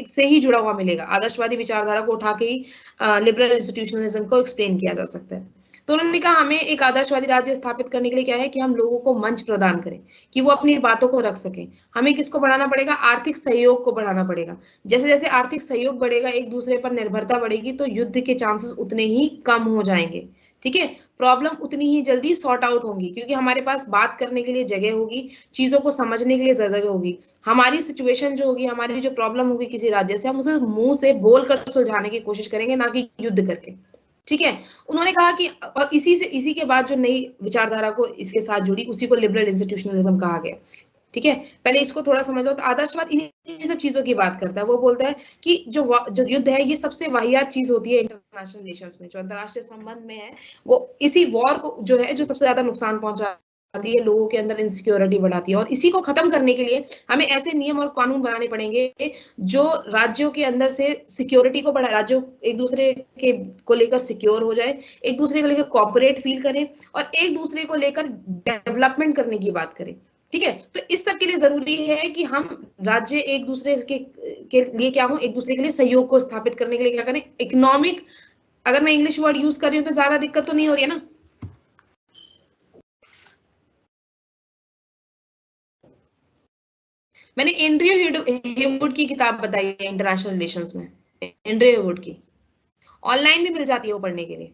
से ही जुड़ा हुआ मिलेगा। आदर्शवादी विचारधारा को उठा के ही लिबरल इंस्टीट्यूशनलिज्म को एक्सप्लेन किया जा सकता है। तो उन्होंने कहा हमें एक आदर्शवादी राज्य स्थापित करने के लिए क्या है कि हम लोगों को मंच प्रदान करें कि वो अपनी बातों को रख सकें। हमें किसको बढ़ाना पड़ेगा, आर्थिक सहयोग को बढ़ाना पड़ेगा। जैसे जैसे आर्थिक सहयोग बढ़ेगा, एक दूसरे पर निर्भरता बढ़ेगी, तो युद्ध के चांसेस उतने ही कम हो जाएंगे, ठीक है। प्रॉब्लम उतनी ही जल्दी सॉर्ट आउट होंगी, क्योंकि हमारे पास बात करने के लिए जगह होगी, चीजों को समझने के लिए जगह होगी। हमारी सिचुएशन जो होगी, हमारी जो प्रॉब्लम होगी किसी राज्य से, हम उसे मुंह से बोलकर सुलझाने की कोशिश करेंगे, ना कि युद्ध करके, ठीक है। उन्होंने कहा कि और इसी के बाद जो नई विचारधारा को इसके साथ जुड़ी, उसी को लिबरल इंस्टीट्यूशनलिज्म कहा गया, ठीक है। पहले इसको थोड़ा समझ लो। तो आदर्शवाद इन्हीं सब चीजों की बात करता है। वो बोलता है कि जो युद्ध है, ये सबसे वाहियात चीज होती है इंटरनेशनल रिलेशंस में, जो अंतरराष्ट्रीय संबंध में है, वो इसी वॉर को जो है, जो सबसे ज्यादा नुकसान पहुंचाती है, लोगों के अंदर इनसिक्योरिटी बढ़ाती है। और इसी को खत्म करने के लिए हमें ऐसे नियम और कानून बनाने पड़ेंगे जो राज्यों के अंदर से सिक्योरिटी को बढ़ाए, राज्यों एक दूसरे के को लेकर सिक्योर हो जाए, एक दूसरे को लेकर कॉपरेट फील करें, और एक दूसरे को लेकर डेवलपमेंट करने की बात करें, ठीक है। तो इस सब के लिए जरूरी है कि हम राज्य एक दूसरे के लिए क्या हो, एक दूसरे के लिए सहयोग को स्थापित करने के लिए क्या करें, इकोनॉमिक। अगर मैं इंग्लिश वर्ड यूज कर रही हूँ तो ज्यादा दिक्कत तो नहीं हो रही है ना। मैंने एंड्रयू हेवुड की किताब बताई है इंटरनेशनल रिलेशंस में, एंड्रयू हेवुड की, ऑनलाइन भी मिल जाती है वो पढ़ने के लिए।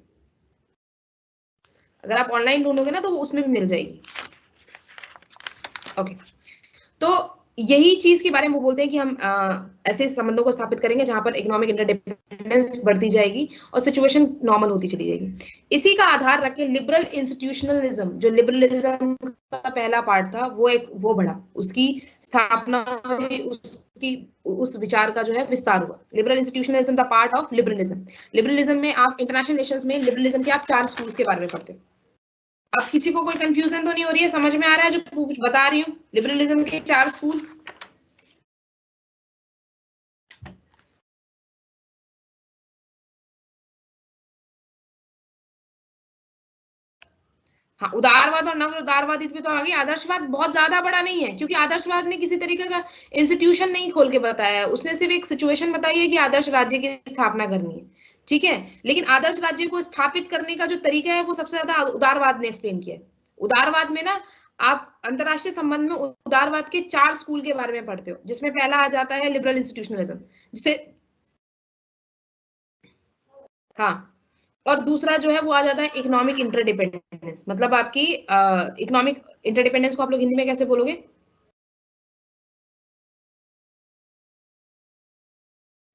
अगर आप ऑनलाइन ढूंढोगे ना तो उसमें भी मिल जाएगी। ओके, तो यही चीज के बारे में वो बोलते हैं कि हम ऐसे संबंधों को स्थापित करेंगे जहां पर इकोनॉमिक इंटरडिपेंडेंस बढ़ती जाएगी और सिचुएशन नॉर्मल होती चली जाएगी। इसी का आधार रख के लिबरल इंस्टीट्यूशनलिज्म, जो लिबरलिज्म का पहला पार्ट था, वो बढ़ा, उसकी स्थापना हुई, उसकी उस विचार का जो है विस्तार हुआ। Liberal institutionalism the part of liberalism. Liberalism में आप इंटरनेशनल रिलेशंस में लिबरलिज्म के आप 4 स्कूल्स के बारे में पढ़ते हो। अब किसी को कोई कंफ्यूजन तो नहीं हो रही है, समझ में आ रहा है जो कुछ बता रही हूँ? लिबरलिज्म के 4 स्कूल। हाँ, उदारवाद और नव उदारवादी पे तो आगे। आदर्शवाद बहुत ज्यादा बड़ा नहीं है, क्योंकि आदर्शवाद ने किसी तरीके का इंस्टीट्यूशन नहीं खोल के बताया है, उसने सिर्फ एक सिचुएशन बताई है कि आदर्श राज्य की स्थापना करनी है, ठीक है। लेकिन आदर्श राज्य को स्थापित करने का जो तरीका है वो सबसे ज्यादा उदारवाद ने एक्सप्लेन किया है। उदारवाद में ना आप अंतरराष्ट्रीय संबंध में उदारवाद के 4 स्कूल के बारे में पढ़ते हो, जिसमें पहला आ जाता है लिबरल इंस्टीट्यूशनलिज्म, जिसे, हाँ, और दूसरा जो है वो आ जाता है इकोनॉमिक इंटरडिपेंडेंस। मतलब आपकी इकोनॉमिक इंटरडिपेंडेंस को आप लोग हिंदी में कैसे बोलोगे?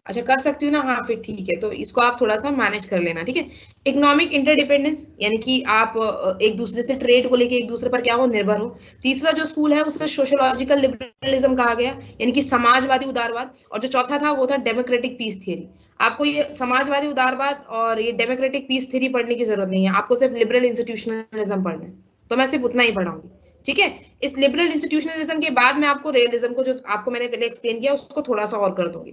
अच्छा, कर सकती हूँ ना, हाँ फिर ठीक है, तो इसको आप थोड़ा सा मैनेज कर लेना, ठीक है। इकोनॉमिक इंटरडिपेंडेंस यानी कि आप एक दूसरे से ट्रेड को लेके एक दूसरे पर क्या हो, निर्भर हो। तीसरा जो स्कूल है उसे सोशियोलॉजिकल लिबरलिज्म कहा गया, यानी कि समाजवादी उदारवाद। और जो चौथा था वो था डेमोक्रेटिक पीस थियरी। आपको ये समाजवादी उदारवाद और ये डेमोक्रेटिक पीस थियरी पढ़ने की जरूरत नहीं है, आपको सिर्फ लिबरल इंस्टीट्यूशनलिज्म पढ़ना है, तो मैं सिर्फ उतना ही पढ़ाऊंगी, ठीक है। इस लिबरल इंस्टीट्यूशनलिज्म के बाद मैं आपको रियलिज्म को, जो आपको मैंने पहले एक्सप्लेन किया, उसको थोड़ा सा और कर दूंगी,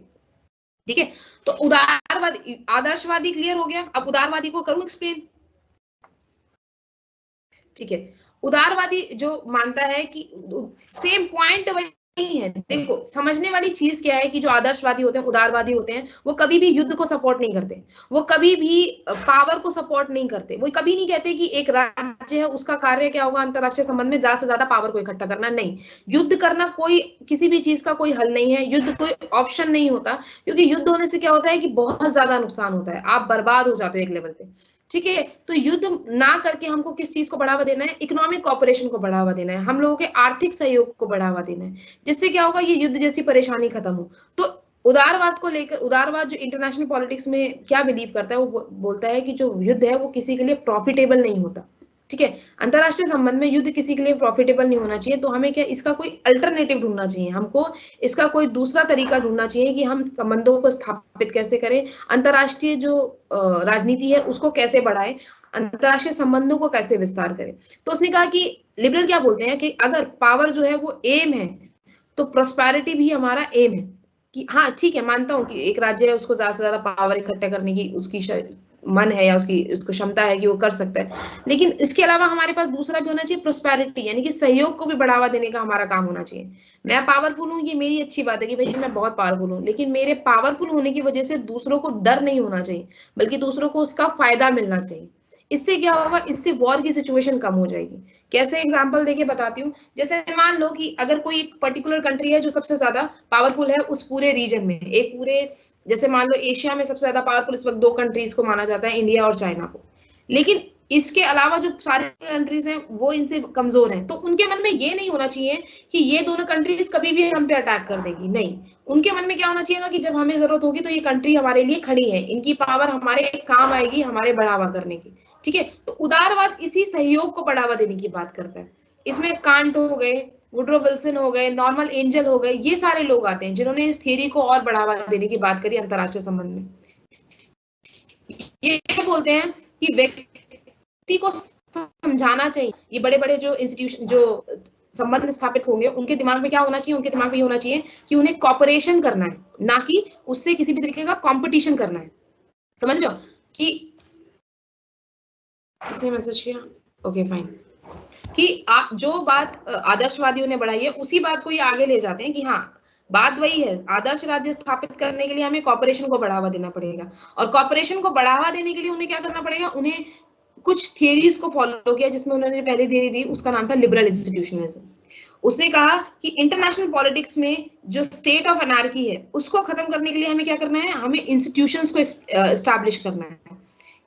ठीक है। तो उदारवादी आदर्शवादी क्लियर हो गया, अब उदारवादी को करूं एक्सप्लेन। ठीक है। उदारवादी जो मानता है कि सेम पॉइंट वही है। देखो समझने वाली चीज क्या है कि जो आदर्शवादी होते हैं, उदारवादी होते हैं, वो कभी भी युद्ध को सपोर्ट नहीं करते, वो कभी भी पावर को सपोर्ट नहीं करते, वो कभी नहीं कहते कि एक राज्य है उसका कार्य क्या होगा अंतरराष्ट्रीय संबंध में ज्यादा से ज्यादा पावर को इकट्ठा करना। नहीं, युद्ध करना कोई किसी भी चीज का कोई हल नहीं है, युद्ध कोई ऑप्शन नहीं होता, क्योंकि युद्ध होने से क्या होता है कि बहुत ज्यादा नुकसान होता है, आप बर्बाद हो जाते हो एक लेवल पे। ठीक है, तो युद्ध ना करके हमको किस चीज को बढ़ावा देना है, इकोनॉमिक कॉपरेशन को बढ़ावा देना है, हम लोगों के आर्थिक सहयोग को बढ़ावा देना है, जिससे क्या होगा, ये युद्ध जैसी परेशानी खत्म हो। तो उदारवाद को लेकर, उदारवाद जो इंटरनेशनल पॉलिटिक्स में क्या बिलीव करता है, वो बोलता है कि जो युद्ध है वो किसी के लिए प्रॉफिटेबल नहीं होता। ठीक है, अंतरराष्ट्रीय संबंध में युद्ध किसी के लिए प्रॉफिटेबल नहीं होना चाहिए, तो हमें क्या इसका कोई अल्टरनेटिव ढूंढना चाहिए, हमको इसका कोई दूसरा तरीका ढूंढना चाहिए कि हम संबंधों को स्थापित कैसे करें, अंतरराष्ट्रीय जो राजनीति है उसको कैसे बढ़ाएं, अंतरराष्ट्रीय संबंधों को कैसे विस्तार करें। तो उसने कहा कि लिबरल क्या बोलते हैं कि अगर पावर जो है वो एम है, तो प्रोस्पेरिटी भी हमारा एम है। कि हाँ ठीक है, मानता हूँ कि एक राज्य है उसको ज्यादा से ज्यादा पावर इकट्ठा करने की उसकी मन है या उसकी उसको क्षमता है कि वो कर सकता है, लेकिन इसके अलावा हमारे पास दूसरा भी होना चाहिए, प्रोस्पेरिटी, यानी कि सहयोग को भी बढ़ावा देने का हमारा काम होना चाहिए। मैं पावरफुल हूँ, ये मेरी अच्छी बात है कि भाई मैं बहुत पावरफुल हूँ, लेकिन मेरे पावरफुल होने की वजह से दूसरों को डर नहीं होना चाहिए, बल्कि दूसरों को उसका फायदा मिलना चाहिए। इससे क्या होगा, इससे वॉर की सिचुएशन कम हो जाएगी। कैसे एग्जांपल देके बताती हूँ, जैसे मान लो कि अगर कोई एक पर्टिकुलर कंट्री है जो सबसे ज्यादा पावरफुल है उस पूरे रीजन में, एक पूरे, जैसे मान लो एशिया में सबसे ज्यादा पावरफुल इस वक्त दो कंट्रीज को माना जाता है, इंडिया और चाइना को, लेकिन इसके अलावा जो सारे कंट्रीज हैं वो इनसे कमजोर हैं, तो उनके मन में ये नहीं होना चाहिए कि ये दोनों कंट्रीज कभी भी हम पे अटैक कर देगी, नहीं, उनके मन में क्या होना चाहिए कि जब हमें जरूरत होगी तो ये कंट्री हमारे लिए खड़ी है, इनकी पावर हमारे काम आएगी, हमारे बढ़ावा करने की। ठीक है, तो उदारवाद इसी सहयोग को बढ़ावा देने की बात करता है। इसमें कांट हो गए, वुड्रो विल्सन हो गए, नॉर्मल एंजल हो गए, ये सारे लोग आते हैं जिन्होंने इस थियरी को और बढ़ावा देने की बात करी अंतरराष्ट्रीय संबंध में। ये बोलते हैं कि व्यक्ति को समझाना चाहिए, ये बड़े बड़े जो इंस्टीट्यूशन जो संबंध स्थापित होंगे उनके दिमाग में क्या होना चाहिए, उनके दिमाग में ये होना चाहिए कि उन्हें कॉपरेशन करना है, ना कि उससे किसी भी तरीके का कंपटीशन करना है। समझ लो कि किसने मैसेज किया, ओके फाइन, कि जो बात आदर्शवादियों ने बढ़ाई है उसी बात को ये आगे ले जाते हैं कि हाँ बात वही है, आदर्श राज्य स्थापित करने के लिए हमें कॉपरेशन को बढ़ावा देना पड़ेगा, और कॉपरेशन को बढ़ावा देने के लिए उन्हें क्या करना पड़ेगा, उन्हें कुछ थियरीज को फॉलो किया, जिसमें उन्होंने पहले थियरी दी, उसका नाम था लिबरल इंस्टीट्यूशनलिज्म। उसने कहा कि इंटरनेशनल पॉलिटिक्स में जो स्टेट ऑफ एनार्की है उसको खत्म करने के लिए हमें क्या करना है, हमें इंस्टीट्यूशंस को एस्टैब्लिश करना है,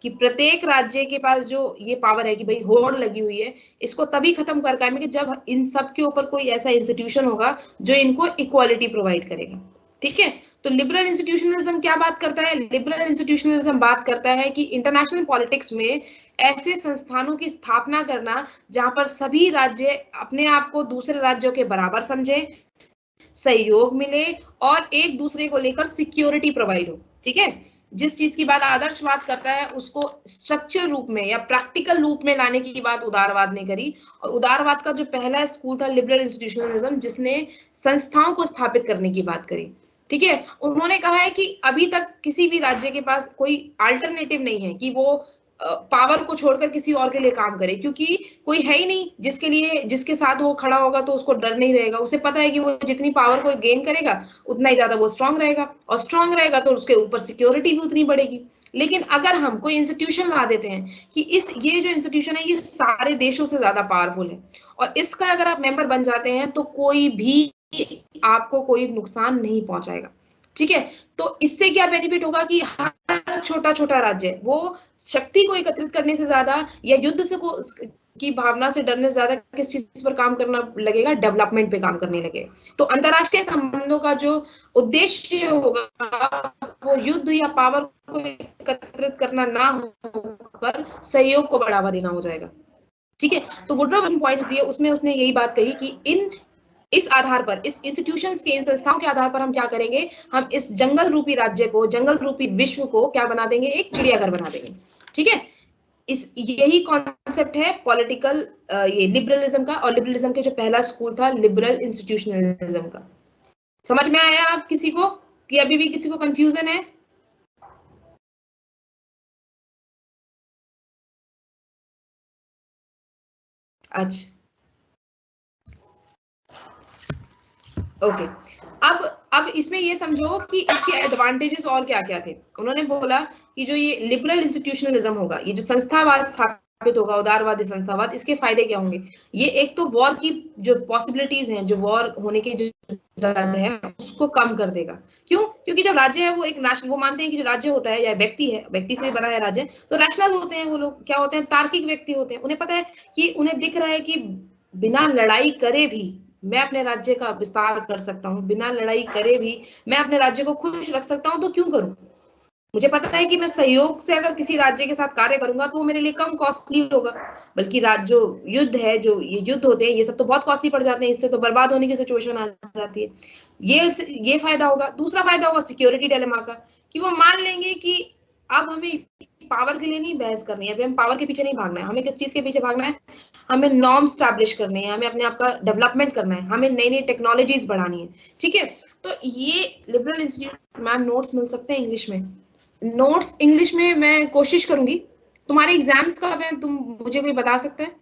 कि प्रत्येक राज्य के पास जो ये पावर है कि भाई होड़ लगी हुई है, इसको तभी खत्म कर पाएंगे कि जब इन सब के ऊपर कोई ऐसा इंस्टीट्यूशन होगा जो इनको इक्वालिटी प्रोवाइड करेगा। ठीक है, तो लिबरल इंस्टीट्यूशनलिज्म क्या बात करता है, लिबरल इंस्टीट्यूशनलिज्म बात करता है कि इंटरनेशनल पॉलिटिक्स में ऐसे संस्थानों की स्थापना करना जहां पर सभी राज्य अपने आप को दूसरे राज्यों के बराबर समझे, सहयोग मिले और एक दूसरे को लेकर सिक्योरिटी प्रोवाइड हो। ठीक है, जिस चीज की बात आदर्शवाद करता है उसको स्ट्रक्चर रूप में या प्रैक्टिकल रूप में लाने की बात उदारवाद ने करी, और उदारवाद का जो पहला स्कूल था लिबरल इंस्टीट्यूशनलिज्म, जिसने संस्थाओं को स्थापित करने की बात करी। ठीक है, उन्होंने कहा है कि अभी तक किसी भी राज्य के पास कोई अल्टरनेटिव नहीं है कि वो पावर को छोड़कर किसी और के लिए काम करे, क्योंकि कोई है ही नहीं जिसके लिए, जिसके साथ वो खड़ा होगा तो उसको डर नहीं रहेगा, उसे पता है कि वो जितनी पावर को गेन करेगा उतना ही ज्यादा वो स्ट्रांग रहेगा, और स्ट्रांग रहेगा तो उसके ऊपर सिक्योरिटी भी उतनी बढ़ेगी। लेकिन अगर हम कोई इंस्टीट्यूशन ला देते हैं कि ये जो इंस्टीट्यूशन है ये सारे देशों से ज्यादा पावरफुल है, और इसका अगर आप मेंबर बन जाते हैं तो कोई भी आपको कोई नुकसान नहीं पहुंचाएगा। ठीक है, तो इससे क्या बेनिफिट होगा कि हर छोटा छोटा राज्य वो शक्ति को एकत्रित करने से ज्यादा या युद्ध से की भावना से डरने से ज्यादा किस चीज पर काम करना लगेगा, डेवलपमेंट पे काम करने लगे। तो अंतरराष्ट्रीय संबंधों का जो उद्देश्य होगा वो युद्ध या पावर को एकत्रित करना ना होकर सहयोग को बढ़ावा देना हो जाएगा। ठीक है, तो वुड्रो पॉइंट्स दिए, उसमें उसने यही बात कही कि इस आधार पर, इस इंस्टीट्यूशंस के, इन संस्थाओं के आधार पर हम क्या करेंगे, हम इस जंगल रूपी राज्य को, जंगल रूपी विश्व को क्या बना देंगे, एक चिड़ियाघर बना देंगे। ठीक है, इस यही कॉन्सेप्ट है पॉलिटिकल ये लिबरलिज्म का, और लिबरलिज्म के जो पहला स्कूल था लिबरल इंस्टीट्यूशनलिज्म का। समझ में आया आप किसी को, कि अभी भी किसी को कंफ्यूजन है? अच्छा, ओके। अब इसमें ये समझो कि इसके एडवांटेजेस और क्या क्या थे। उन्होंने बोला कि जो ये लिबरल इंस्टीट्यूशनलिज्म होगा, ये जो संस्थावाद स्थापित होगा, उदारवादी संस्थावाद, इसके फायदे क्या होंगे? ये एक तो वॉर की जो पॉसिबिलिटीज हैं, जो वॉर होने के जो डर है, उसको कम कर देगा। क्यों? क्योंकि जब राज्य है वो एक नेशनल, वो मानते हैं कि जो राज्य होता है या व्यक्ति है, व्यक्ति से बना है राज्य, तो रैशनल होते हैं वो लोग, क्या होते हैं, तार्किक व्यक्ति होते हैं। उन्हें पता है कि उन्हें दिख रहा है कि बिना लड़ाई करे भी मैं अपने राज्य का विस्तार कर सकता हूँ, बिना लड़ाई करे भी मैं अपने राज्य को खुश रख सकता हूँ, तो क्यों करूं? मुझे पता है कि मैं सहयोग से अगर किसी राज्य के साथ कार्य करूंगा तो वो मेरे लिए कम कॉस्टली होगा। बल्कि जो युद्ध है, जो ये युद्ध होते हैं, ये सब तो बहुत कॉस्टली पड़ जाते हैं, इससे तो बर्बाद होने की सिचुएशन आ जाती है। ये फायदा होगा। दूसरा फायदा होगा सिक्योरिटी डिलेमा का, कि वो मान लेंगे कि अब हमें पावर के लिए नहीं बहस करनी है, अभी हम पावर के पीछे नहीं भागना है, हमें किस चीज के पीछे भागना है, हमें नॉर्म स्टैब्लिश करनी है, हमें अपने आप का डेवलपमेंट करना है, हमें नई नई टेक्नोलॉजीज बढ़ानी है। ठीक है, तो ये लिबरल इंस्टीट्यूट, मैम नोट्स मिल सकते हैं इंग्लिश में? नोट्स इंग्लिश में मैं कोशिश करूंगी। तुम्हारे एग्जाम्स कब है, तुम मुझे कोई बता सकते हैं?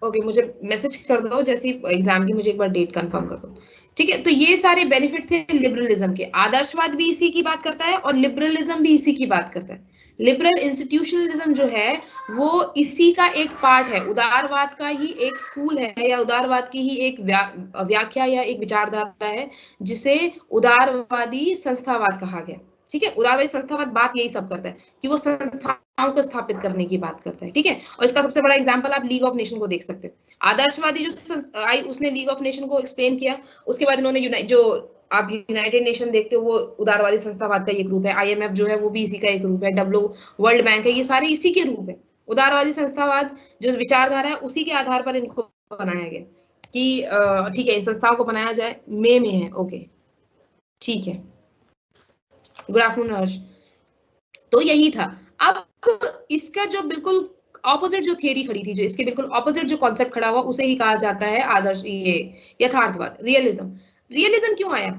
ओके, मुझे मैसेज कर दो जैसे एग्जाम की, मुझे एक बार डेट कंफर्म कर दो। ठीक है, तो ये सारे बेनिफिट थे लिबरलिज्म के। आदर्शवाद भी इसी की बात करता है और लिबरलिज्म भी इसी की बात करता है। लिबरल इंस्टीट्यूशनलिज्म जो है वो इसी का एक पार्ट है, उदारवाद का ही एक स्कूल है, या उदारवाद की ही एक व्याख्या या एक विचारधारा है, जिसे उदारवादी संस्थावाद कहा गया। ठीक है, उदारवादी संस्थावाद बात यही सब करता है कि वो संस्थाओं को स्थापित करने की बात करता है। ठीक है, और इसका सबसे बड़ा एग्जांपल आप लीग ऑफ नेशन को देख सकते हो। आदर्शवादी जो आई, उसने लीग ऑफ नेशन को एक्सप्लेन किया, उसके बाद इन्होंने जो आप यूनाइटेड नेशन देखते हो, वो उदारवादी संस्थावाद का एक रूप है। आईएमएफ जो है वो भी इसी का एक रूप है, डब्ल्यू वर्ल्ड बैंक है, ये सारे इसी के रूप है। उदारवादी संस्थावाद जो विचारधारा है, उसी के आधार पर इनको बनाया गया कि ठीक है, इन संस्थाओं को बनाया जाए। मे में है, ओके, ठीक है। गुड आफ्टरनून हर्ष। तो यही था। अब इसका जो बिल्कुल ऑपोजिट जो थियरी खड़ी थी, जो इसके बिल्कुल ऑपोजिट जो कॉन्सेप्ट खड़ा हुआ, उसे ही कहा जाता है आदर्श, ये यथार्थवाद, रियलिज्म। रियलिज्म क्यों आया?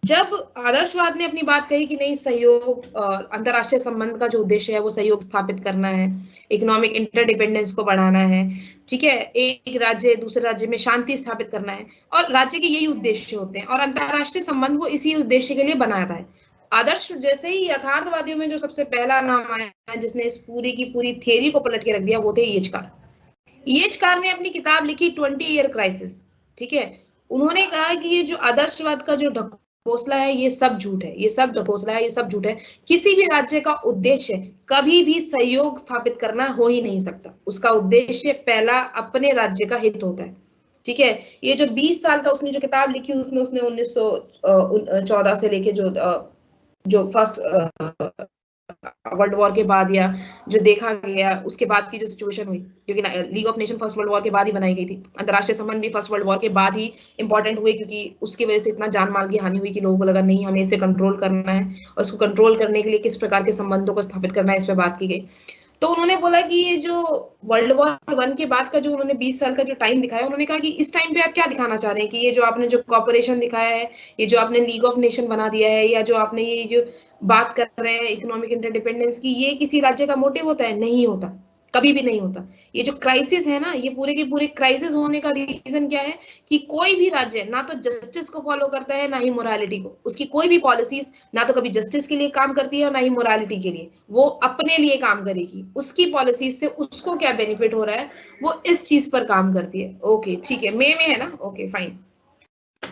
जब आदर्शवाद ने अपनी बात कही कि नहीं, सहयोग, अंतरराष्ट्रीय संबंध का जो उद्देश्य है वो सहयोग स्थापित करना है, इकोनॉमिक इंटरडिपेंडेंस को बढ़ाना है, ठीक है, एक राज्य दूसरे राज्य में शांति स्थापित करना है, और राज्य के यही उद्देश्य होते हैं, और अंतरराष्ट्रीय संबंध वो इसी उद्देश्य के लिए बनाता है। आदर्श जैसे ही यथार्थवादियों में जो सबसे पहला नाम आया जिसने इस पूरी की पूरी थियरी को पलट के रख दिया, वो थे येचकार। येचकार ने अपनी किताब लिखी 20 ईयर क्राइसिस। ठीक है, उन्होंने कहा कि ये जो आदर्शवाद का जो ढकोसला है, ये सब झूठ है, ये सब ढकोसला है, ये सब झूठ है। किसी भी राज्य का उद्देश्य कभी भी सहयोग स्थापित करना हो ही नहीं सकता। उसका उद्देश्य पहला अपने राज्य का हित होता है। ठीक है, ये जो 20 साल का उसने जो किताब लिखी, उसमें उसने 1914 से लेके जो फर्स्ट वर्ल्ड वॉर के बाद, या जो देखा गया उसके बाद की जो सिचुएशन हुई, क्योंकि league of nation first world war के बाद ही बनाई गई थी। अंतरराष्ट्रीय संबंध भी फर्स्ट वर्ल्ड वॉर के बाद ही इंपॉर्टेंट हुए, क्योंकि उसकी वजह से इतना जान माल की हानि हुई कि लोगों को लगा नहीं, हमें इसे कंट्रोल करना है, और उसको कंट्रोल करने के लिए किस प्रकार के संबंधों को स्थापित करना है, इस पर बात की गई। तो उन्होंने बोला कि ये जो वर्ल्ड वॉर 1 के बाद का जो उन्होंने 20 साल का जो टाइम दिखाया, उन्होंने कहा कि इस टाइम पे आप क्या दिखाना चाह रहे हैं, कि ये जो आपने जो कॉपरेशन दिखाया है, ये जो आपने लीग ऑफ नेशन बना दिया है, या जो आपने ये जो बात कर रहे हैं इकोनॉमिक इंटरडिपेंडेंस की, ये किसी राज्य का मोटिव होता है? नहीं होता, कभी भी नहीं होता। ये जो क्राइसिस है ना, ये पूरे के पूरे क्राइसिस होने का रीजन क्या है, कि कोई भी राज्य ना तो जस्टिस को फॉलो करता है, ना ही मोरालिटी को। उसकी कोई भी पॉलिसीज ना तो कभी जस्टिस के लिए काम करती है, और ना ही मोरालिटी के लिए। वो अपने लिए काम करेगी, उसकी पॉलिसीज से उसको क्या बेनिफिट हो रहा है, वो इस चीज पर काम करती है। ओके, ठीक है, मे में है ना, ओके फाइन,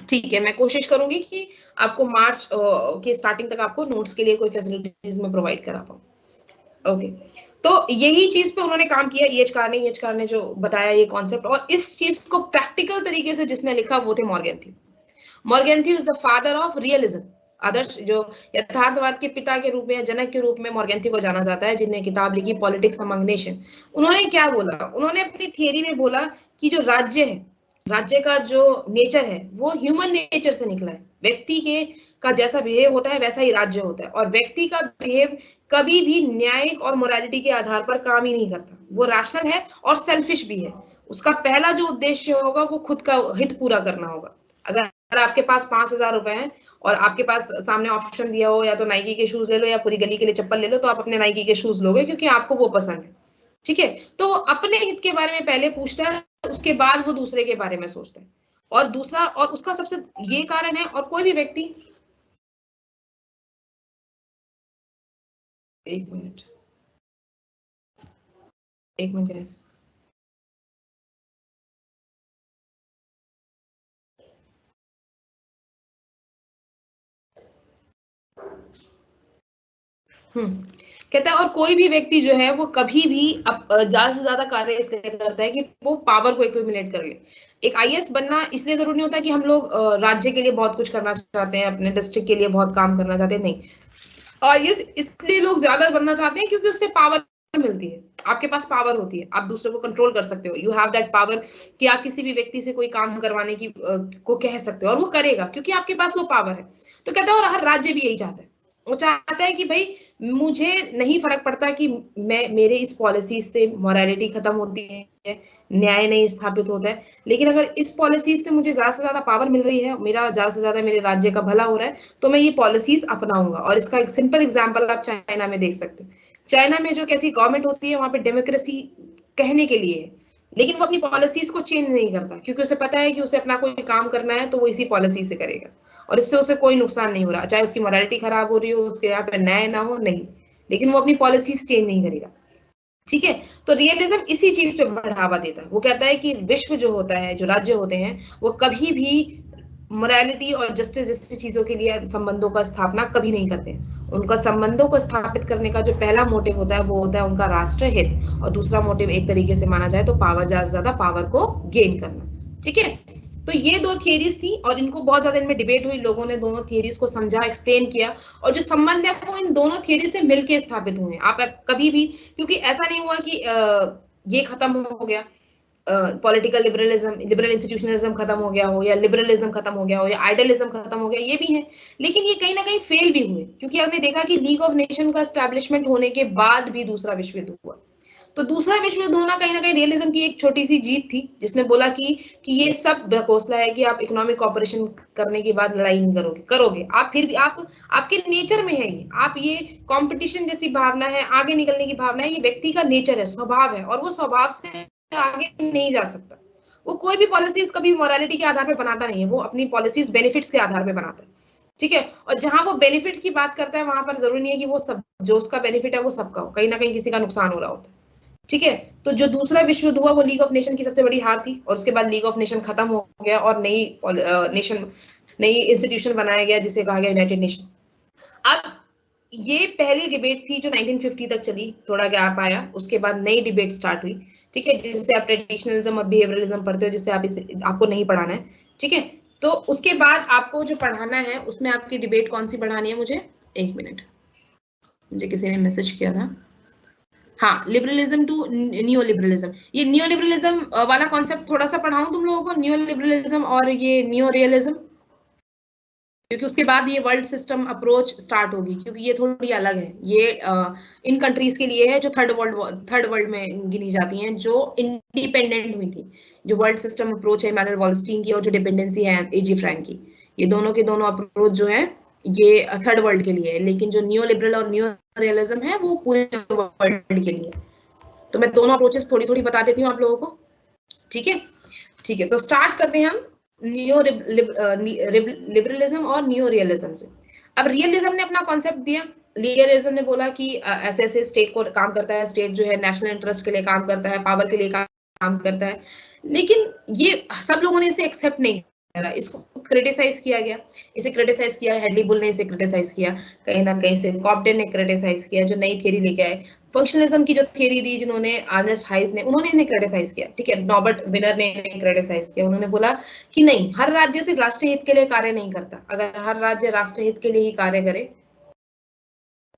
ठीक है। मैं कोशिश करूंगी कि आपको मार्च के स्टार्टिंग तक आपको नोट्स के लिए कोई फैसिलिटीज में प्रोवाइड करा पाऊँ। ओके, तो यही चीज पे उन्होंने काम किया, येचकार ने जो बताया ये कॉन्सेप्ट, और इस चीज को प्रैक्टिकल तरीके से जिसने लिखा वो थे Morgenthau. Morgenthau is the father of realism. आदर्श जो यथार्थवाद के पिता के रूप में, जनक के रूप में मॉर्गेंथ्यू को जाना जाता है, जिन्हें किताब लिखी पॉलिटिक्स अमंग नेशन। उन्होंने क्या बोला? उन्होंने अपनी थियरी में बोला कि जो राज्य है, राज्य का जो नेचर है वो ह्यूमन नेचर से निकला है। व्यक्ति के का जैसा बिहेव होता है वैसा ही राज्य होता है, और व्यक्ति का बिहेव कभी भी न्यायिक और मोरालिटी के आधार पर काम ही नहीं करता। वो रैशनल है और सेल्फिश भी है। उसका पहला जो उद्देश्य होगा वो खुद का हित पूरा करना होगा। अगर अगर आपके पास 5,000 रुपए हैं और आपके पास सामने ऑप्शन दिया हो या तो नाइकी के शूज ले लो या पूरी गली के लिए चप्पल ले लो, तो आप अपने नाइकी के शूज लोगे क्योंकि आपको वो पसंद है। ठीक है, तो वो अपने हित के बारे में पहले पूछता है, उसके बाद वो दूसरे के बारे में सोचता है। और दूसरा, और उसका सबसे ये कारण है, और कोई भी व्यक्ति, एक मिनट, एक मिनट guys। कहता है, और कोई भी व्यक्ति जो है वो कभी भी ज्यादा से ज्यादा कार्य इसलिए करता है कि वो पावर को एक्यूमुलेट कर ले। एक आईएएस बनना इसलिए जरूरी नहीं होता कि हम लोग राज्य के लिए बहुत कुछ करना चाहते हैं, अपने डिस्ट्रिक्ट के लिए बहुत काम करना चाहते हैं, नहीं। आईएएस इसलिए लोग ज्यादा बनना चाहते हैं क्योंकि उससे पावर मिलती है, आपके पास पावर होती है, आप दूसरे को कंट्रोल कर सकते हो, यू हैव दैट पावर कि आप किसी भी व्यक्ति से कोई काम करवाने की को कह सकते हो और वो करेगा क्योंकि आपके पास वो पावर है। तो कहता है, और हर राज्य भी यही चाहता है, वो चाहता है कि भाई मुझे नहीं फर्क पड़ता कि मैं, मेरे इस पॉलिसी से मोरालिटी खत्म होती है, न्याय नहीं स्थापित होता है, लेकिन अगर इस पॉलिसी से मुझे ज्यादा से ज्यादा पावर मिल रही है, मेरा ज्यादा से ज्यादा मेरे राज्य का भला हो रहा है, तो मैं ये पॉलिसीज अपनाऊंगा। और इसका एक सिंपल एग्जांपल आप चाइना में देख सकते हैं। चाइना में जो कैसी गवर्नमेंट होती है, वहां पे डेमोक्रेसी कहने के लिए है, लेकिन वो अपनी पॉलिसीज को चेंज नहीं करता क्योंकि उसे पता है कि उसे अपना कोई काम करना है तो वो इसी पॉलिसी से करेगा और इससे उसे कोई नुकसान नहीं हो रहा, चाहे उसकी मोरालिटी खराब हो रही हो, उसके यहाँ पे न्याय ना हो, नहीं, लेकिन वो अपनी पॉलिसीज चेंज नहीं करेगा। ठीक है, तो रियलिज्म इसी चीज पे बढ़ावा देता है। वो कहता है कि विश्व जो होता है, जो राज्य होते हैं, वो कभी भी मोरालिटी और जस्टिस जैसी चीजों के लिए संबंधों का स्थापना कभी नहीं करते हैं। उनका संबंधों को स्थापित करने का जो पहला मोटिव होता है वो होता है उनका राष्ट्र हित, और दूसरा मोटिव एक तरीके से माना जाए तो पावर, ज्यादा से ज्यादा पावर को गेन करना। ठीक है, तो ये दो थियरीज थी और इनको बहुत ज्यादा इनमें डिबेट हुई, लोगों ने दोनों थियरीज को समझा, एक्सप्लेन किया, और जो संबंध है वो इन दोनों थियरी से मिलकर स्थापित हुए। आप कभी भी, क्योंकि ऐसा नहीं हुआ कि ये खत्म हो गया, पॉलिटिकल लिबरलिज्म, लिबरल इंस्टीट्यूशनलिज्म खत्म हो गया हो, या लिबरलिज्म खत्म हो गया हो, या आइडियलिज्म खत्म हो गया, ये भी है, लेकिन ये कहीं ना कहीं फेल भी हुए, क्योंकि आपने देखा कि लीग ऑफ नेशन का एस्टैब्लिशमेंट होने के बाद भी दूसरा विश्व युद्ध हुआ। तो दूसरा विश्व युद्ध होना कहीं ना कहीं रियलिज्म की एक छोटी सी जीत थी, जिसने बोला कि ये सब ढकोसला है, कि आप इकोनॉमिक कॉपरेशन करने के बाद लड़ाई नहीं करोगे, करोगे आप फिर भी, आप आपके नेचर में है ये, आप ये कंपटीशन जैसी भावना है, आगे निकलने की भावना है, ये व्यक्ति का नेचर है, स्वभाव है, और वो स्वभाव से आगे नहीं जा सकता। वो कोई भी पॉलिसीज कभी मोरालिटी के आधार पर बनाता नहीं है, वो अपनी पॉलिसीज बेनिफिट्स के आधार पर बनाता है। ठीक है, और जहां वो बेनिफिट की बात करता है वहां पर जरूरी नहीं है कि वो सब, जो उसका बेनिफिट है वो सबका हो, कहीं ना कहीं किसी का नुकसान हो रहा होता है। ठीक है, तो जो दूसरा विश्व युद्ध हुआ वो लीग ऑफ नेशन की सबसे बड़ी हार थी, और उसके बाद लीग ऑफ नेशन खत्म हो गया और नई इंस्टीट्यूशन बनाया गया जिसे कहा गया यूनाइटेड नेशन। अब ये पहली डिबेट थी जो 1950 तक चली, थोड़ा गैप आया, उसके बाद नई डिबेट स्टार्ट हुई। ठीक है, जिससे आप ट्रेडिशनलिज्म और बिहेवियरलिज्म पढ़ते हो, जिससे आपको नहीं पढ़ाना है। ठीक है, तो उसके बाद आपको जो पढ़ाना है उसमें आपकी डिबेट कौन सी पढ़ानी है मुझे, एक मिनट, मुझे किसी ने मैसेज किया था। हाँ, लिबरलिज्म टू न्यू लिबरलिज्म, ये न्यू लिबरलिज्म वाला कॉन्सेप्ट थोड़ा सा पढ़ाऊं तुम लोगों को, न्यू लिबरलिज्म और ये न्यू रियलिज्म, क्योंकि उसके बाद ये वर्ल्ड सिस्टम अप्रोच स्टार्ट होगी, क्योंकि ये थोड़ी अलग है। ये इन कंट्रीज के लिए है जो थर्ड वर्ल्ड में गिनी जाती हैं, जो इंडिपेंडेंट हुई थी। जो वर्ल्ड सिस्टम अप्रोच है इमैनुअल वॉलस्टीन की, और जो डिपेंडेंसी है एजी फ्रैंक की, ये दोनों के दोनों अप्रोच जो है ये थर्ड वर्ल्ड के लिए है, लेकिन जो न्यू लिबरल और न्यू रियलिज्म है वो पूरे वर्ल्ड के लिए। तो मैं दोनों अप्रोचेस थोड़ी थोड़ी बता देती हूँ आप लोगों को। ठीक है, ठीक है, तो स्टार्ट करते हैं हम नियो लिबरलिज्म और नियो रियलिज्म से। अब रियलिज्म ने अपना कॉन्सेप्ट दिया, लिबरलिज्म ने बोला कि ऐसे ऐसे स्टेट को काम करता है, स्टेट जो है नेशनल इंटरेस्ट के लिए काम करता है, पावर के लिए काम करता है, लेकिन ये सब लोगों ने इसे एक्सेप्ट नहीं करा, इसको क्रिटिसाइज किया गया। इसे क्रिटिसाइज किया हेडली बुल ने, इसे क्रिटिसाइज किया कहीं ना कहीं से, कॉब्डेन ने क्रिटिसाइज किया, जो नई थ्योरी लेके आए, फंक्शनलिज्म की जो थ्योरी दी जिन्होंने, अर्नेस्ट हाइस ने, उन्होंने इन्हें क्रिटिसाइज किया। ठीक है, नॉबर्ट विनर ने इन्हें क्रिटिसाइज किया, उन्होंने बोला कि नहीं, हर राज्य सिर्फ राष्ट्रीय हित के लिए कार्य नहीं करता, अगर हर राज्य राष्ट्र हित के लिए ही कार्य करे,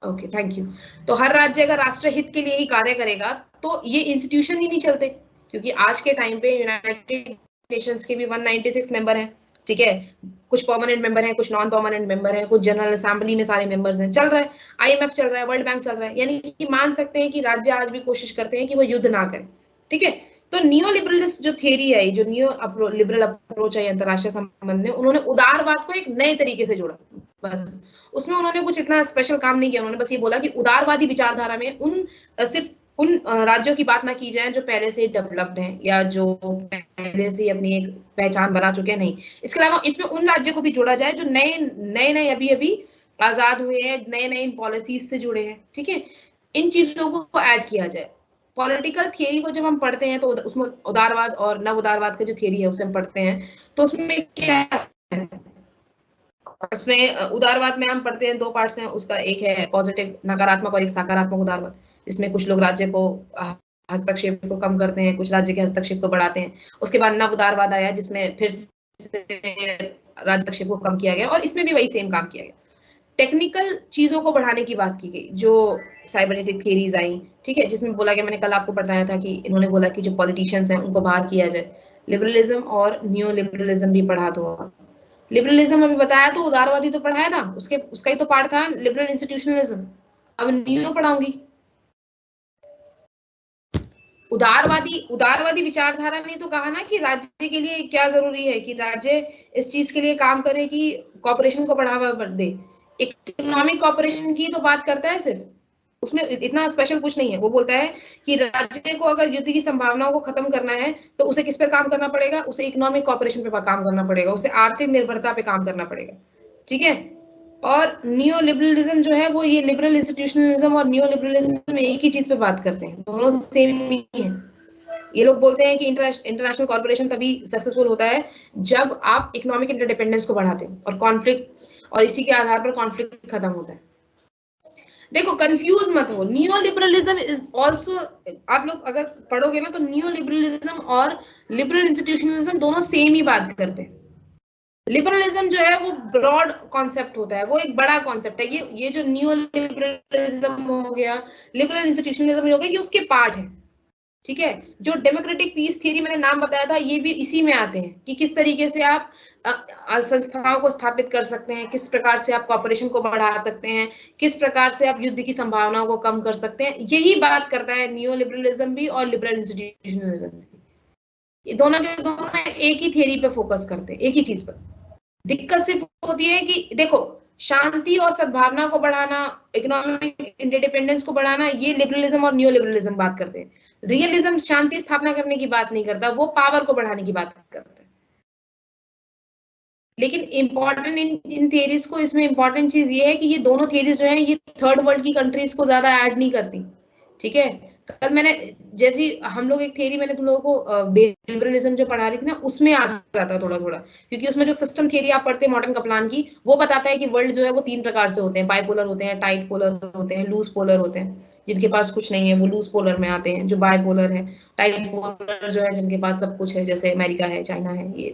ओके थैंक यू, तो हर राज्य अगर राष्ट्र हित के लिए ही कार्य करेगा तो ये इंस्टीट्यूशन ही नहीं चलते, क्योंकि आज के टाइम पे यूनाइटेड नेशंस के भी 196 मेंबर हैं। ठीक है, कुछ परमानेंट मेंबर हैं, कुछ नॉन परमानेंट मेंबर हैं, कुछ जनरल असेंबली में सारे मेंबर्स हैं, चल रहा है, आईएमएफ चल रहा है, वर्ल्ड बैंक चल रहा है, यानी कि मान सकते हैं कि राज्य आज भी कोशिश करते हैं कि वो युद्ध ना करें। ठीक है, तो नियो लिबरलिस्ट जो थियरी है, जो नियो लिबरल अप्रोच है अंतरराष्ट्रीय संबंध में, उन्होंने उदारवाद को एक नए तरीके से जोड़ा। बस उसमें उन्होंने कुछ इतना स्पेशल काम नहीं किया, उन्होंने बस ये बोला कि उदारवादी विचारधारा में सिर्फ उन राज्यों की बात ना की जाए जो पहले से डेवलप्ड हैं या जो पहले से अपनी एक पहचान बना चुके हैं, नहीं। इसके अलावा इसमें उन राज्यों को भी जोड़ा जाए जो नए नए नए अभी अभी आजाद हुए हैं, नए नए पॉलिसीज से जुड़े हैं, ठीक है। इन चीजों को ऐड किया जाए। पॉलिटिकल थियरी को जब हम पढ़ते हैं तो उसमें उदारवाद और नव उदारवाद का जो थियरी है उसे हम पढ़ते हैं, तो उसमें क्या है, उसमें उदारवाद में हम पढ़ते हैं दो पार्ट्स हैं उसका, एक है पॉजिटिव नकारात्मक और एक सकारात्मक उदारवाद। इसमें कुछ लोग राज्य को हस्तक्षेप को कम करते हैं, कुछ राज्य के हस्तक्षेप को बढ़ाते हैं। उसके बाद नव उदारवाद आया जिसमें फिर से राज्य हस्तक्षेप को कम किया गया, और इसमें भी वही सेम काम किया गया। टेक्निकल चीजों को बढ़ाने की बात की गई, जो साइबरनेटिक थियरीज आई, ठीक है, जिसमें बोला गया, मैंने कल आपको बताया था कि इन्होंने बोला कि जो पॉलिटिशियंस हैं उनको बाहर किया जाए। लिबरलिज्म और न्यू लिबरलिज्म भी पढ़ा दो। लिबरलिज्म अभी बताया तो उदारवादी तो पढ़ाया था, उसका ही तो पार्ट था लिबरल इंस्टीट्यूशनलिज्म। अब न्यू पढ़ाऊंगी। उदारवादी विचारधारा ने तो कहा ना कि राज्य के लिए क्या जरूरी है, कि राज्य इस चीज के लिए काम करे कि कॉर्पोरेशन को बढ़ावा दे। इकोनॉमिक कॉर्पोरेशन की तो बात करता है सिर्फ, उसमें इतना स्पेशल कुछ नहीं है। वो बोलता है कि राज्य को अगर युद्ध की संभावनाओं को खत्म करना है तो उसे किस पर काम करना पड़ेगा, उसे इकोनॉमिक कॉर्पोरेशन पे काम करना पड़ेगा, उसे आर्थिक निर्भरता पे काम करना पड़ेगा, ठीक है। और नियो लिबरलिज्म जो है वो ये लिबरल इंस्टीट्यूशनलिज्म और नियो लिबरलिज्म एक ही चीज पे बात करते हैं, दोनों सेम ही है। ये लोग बोलते हैं कि इंटरनेशनल कॉर्पोरेशन तभी सक्सेसफुल होता है जब आप इकोनॉमिक इंटरडिपेंडेंस को बढ़ाते हैं और कॉन्फ्लिक्ट, और इसी के आधार पर कॉन्फ्लिक्ट खत्म होता है। देखो कंफ्यूज मत हो, नियो लिबरलिज्म इज आल्सो, आप लोग अगर पढ़ोगे ना तो नियो लिबरलिज्म और लिबरल इंस्टीट्यूशनलिज्म दोनों सेम ही बात करते हैं। लिबरलिज्म जो है वो ब्रॉड कॉन्सेप्ट होता है, वो एक बड़ा कॉन्सेप्ट है। ये जो नियो लिबरलिज्म हो गया, लिबरल इंस्टीट्यूशनलिज्म हो गया, ये उसके पार्ट है, ठीक है। जो डेमोक्रेटिक पीस थियरी मैंने नाम बताया था, ये भी इसी में आते हैं कि किस तरीके से आप संस्थाओं को स्थापित कर सकते हैं, किस प्रकार से आप कॉर्पोरेशन को बढ़ा सकते हैं, किस प्रकार से आप युद्ध की संभावनाओं को कम कर सकते हैं। यही बात करता है नियो लिबरलिज्म भी और लिबरल इंस्टीट्यूशनलिज्म भी। ये दोनों के दोनों एक ही थियरी पे फोकस करते हैं, एक ही चीज पर। दिक्कत सिर्फ होती है कि देखो, शांति और सद्भावना को बढ़ाना, इकोनॉमिक इंडिपेंडेंस को बढ़ाना, ये लिबरलिज्म और न्यू लिबरलिज्म बात करते हैं। रियलिज्म शांति स्थापना करने की बात नहीं करता, वो पावर को बढ़ाने की बात करता है। लेकिन इंपॉर्टेंट इन थियरीज को, इसमें इंपॉर्टेंट चीज ये है कि ये दोनों थियरीज जो है ये थर्ड वर्ल्ड की कंट्रीज को ज्यादा ऐड नहीं करती, ठीक है। कल मैंने जैसी हम लोग एक थियरी मैंने तुम लोगों को बिहेवियरलिज्म जो पढ़ा रही थी ना, उसमें आ जाता है थोड़ा थोड़ा, क्योंकि उसमें जो सिस्टम थियरी आप पढ़ते हैं मॉडर्न कप्लान की, वो बताता है कि वर्ल्ड जो है वो 3 प्रकार से होते हैं, बाइपोलर होते हैं, टाइट पोलर होते हैं, लूज पोलर होते हैं। जिनके पास कुछ नहीं है वो लूज पोलर में आते हैं, जो बाइपोलर है। टाइट पोलर जो है जिनके पास सब कुछ है, जैसे अमेरिका है, चाइना है, ये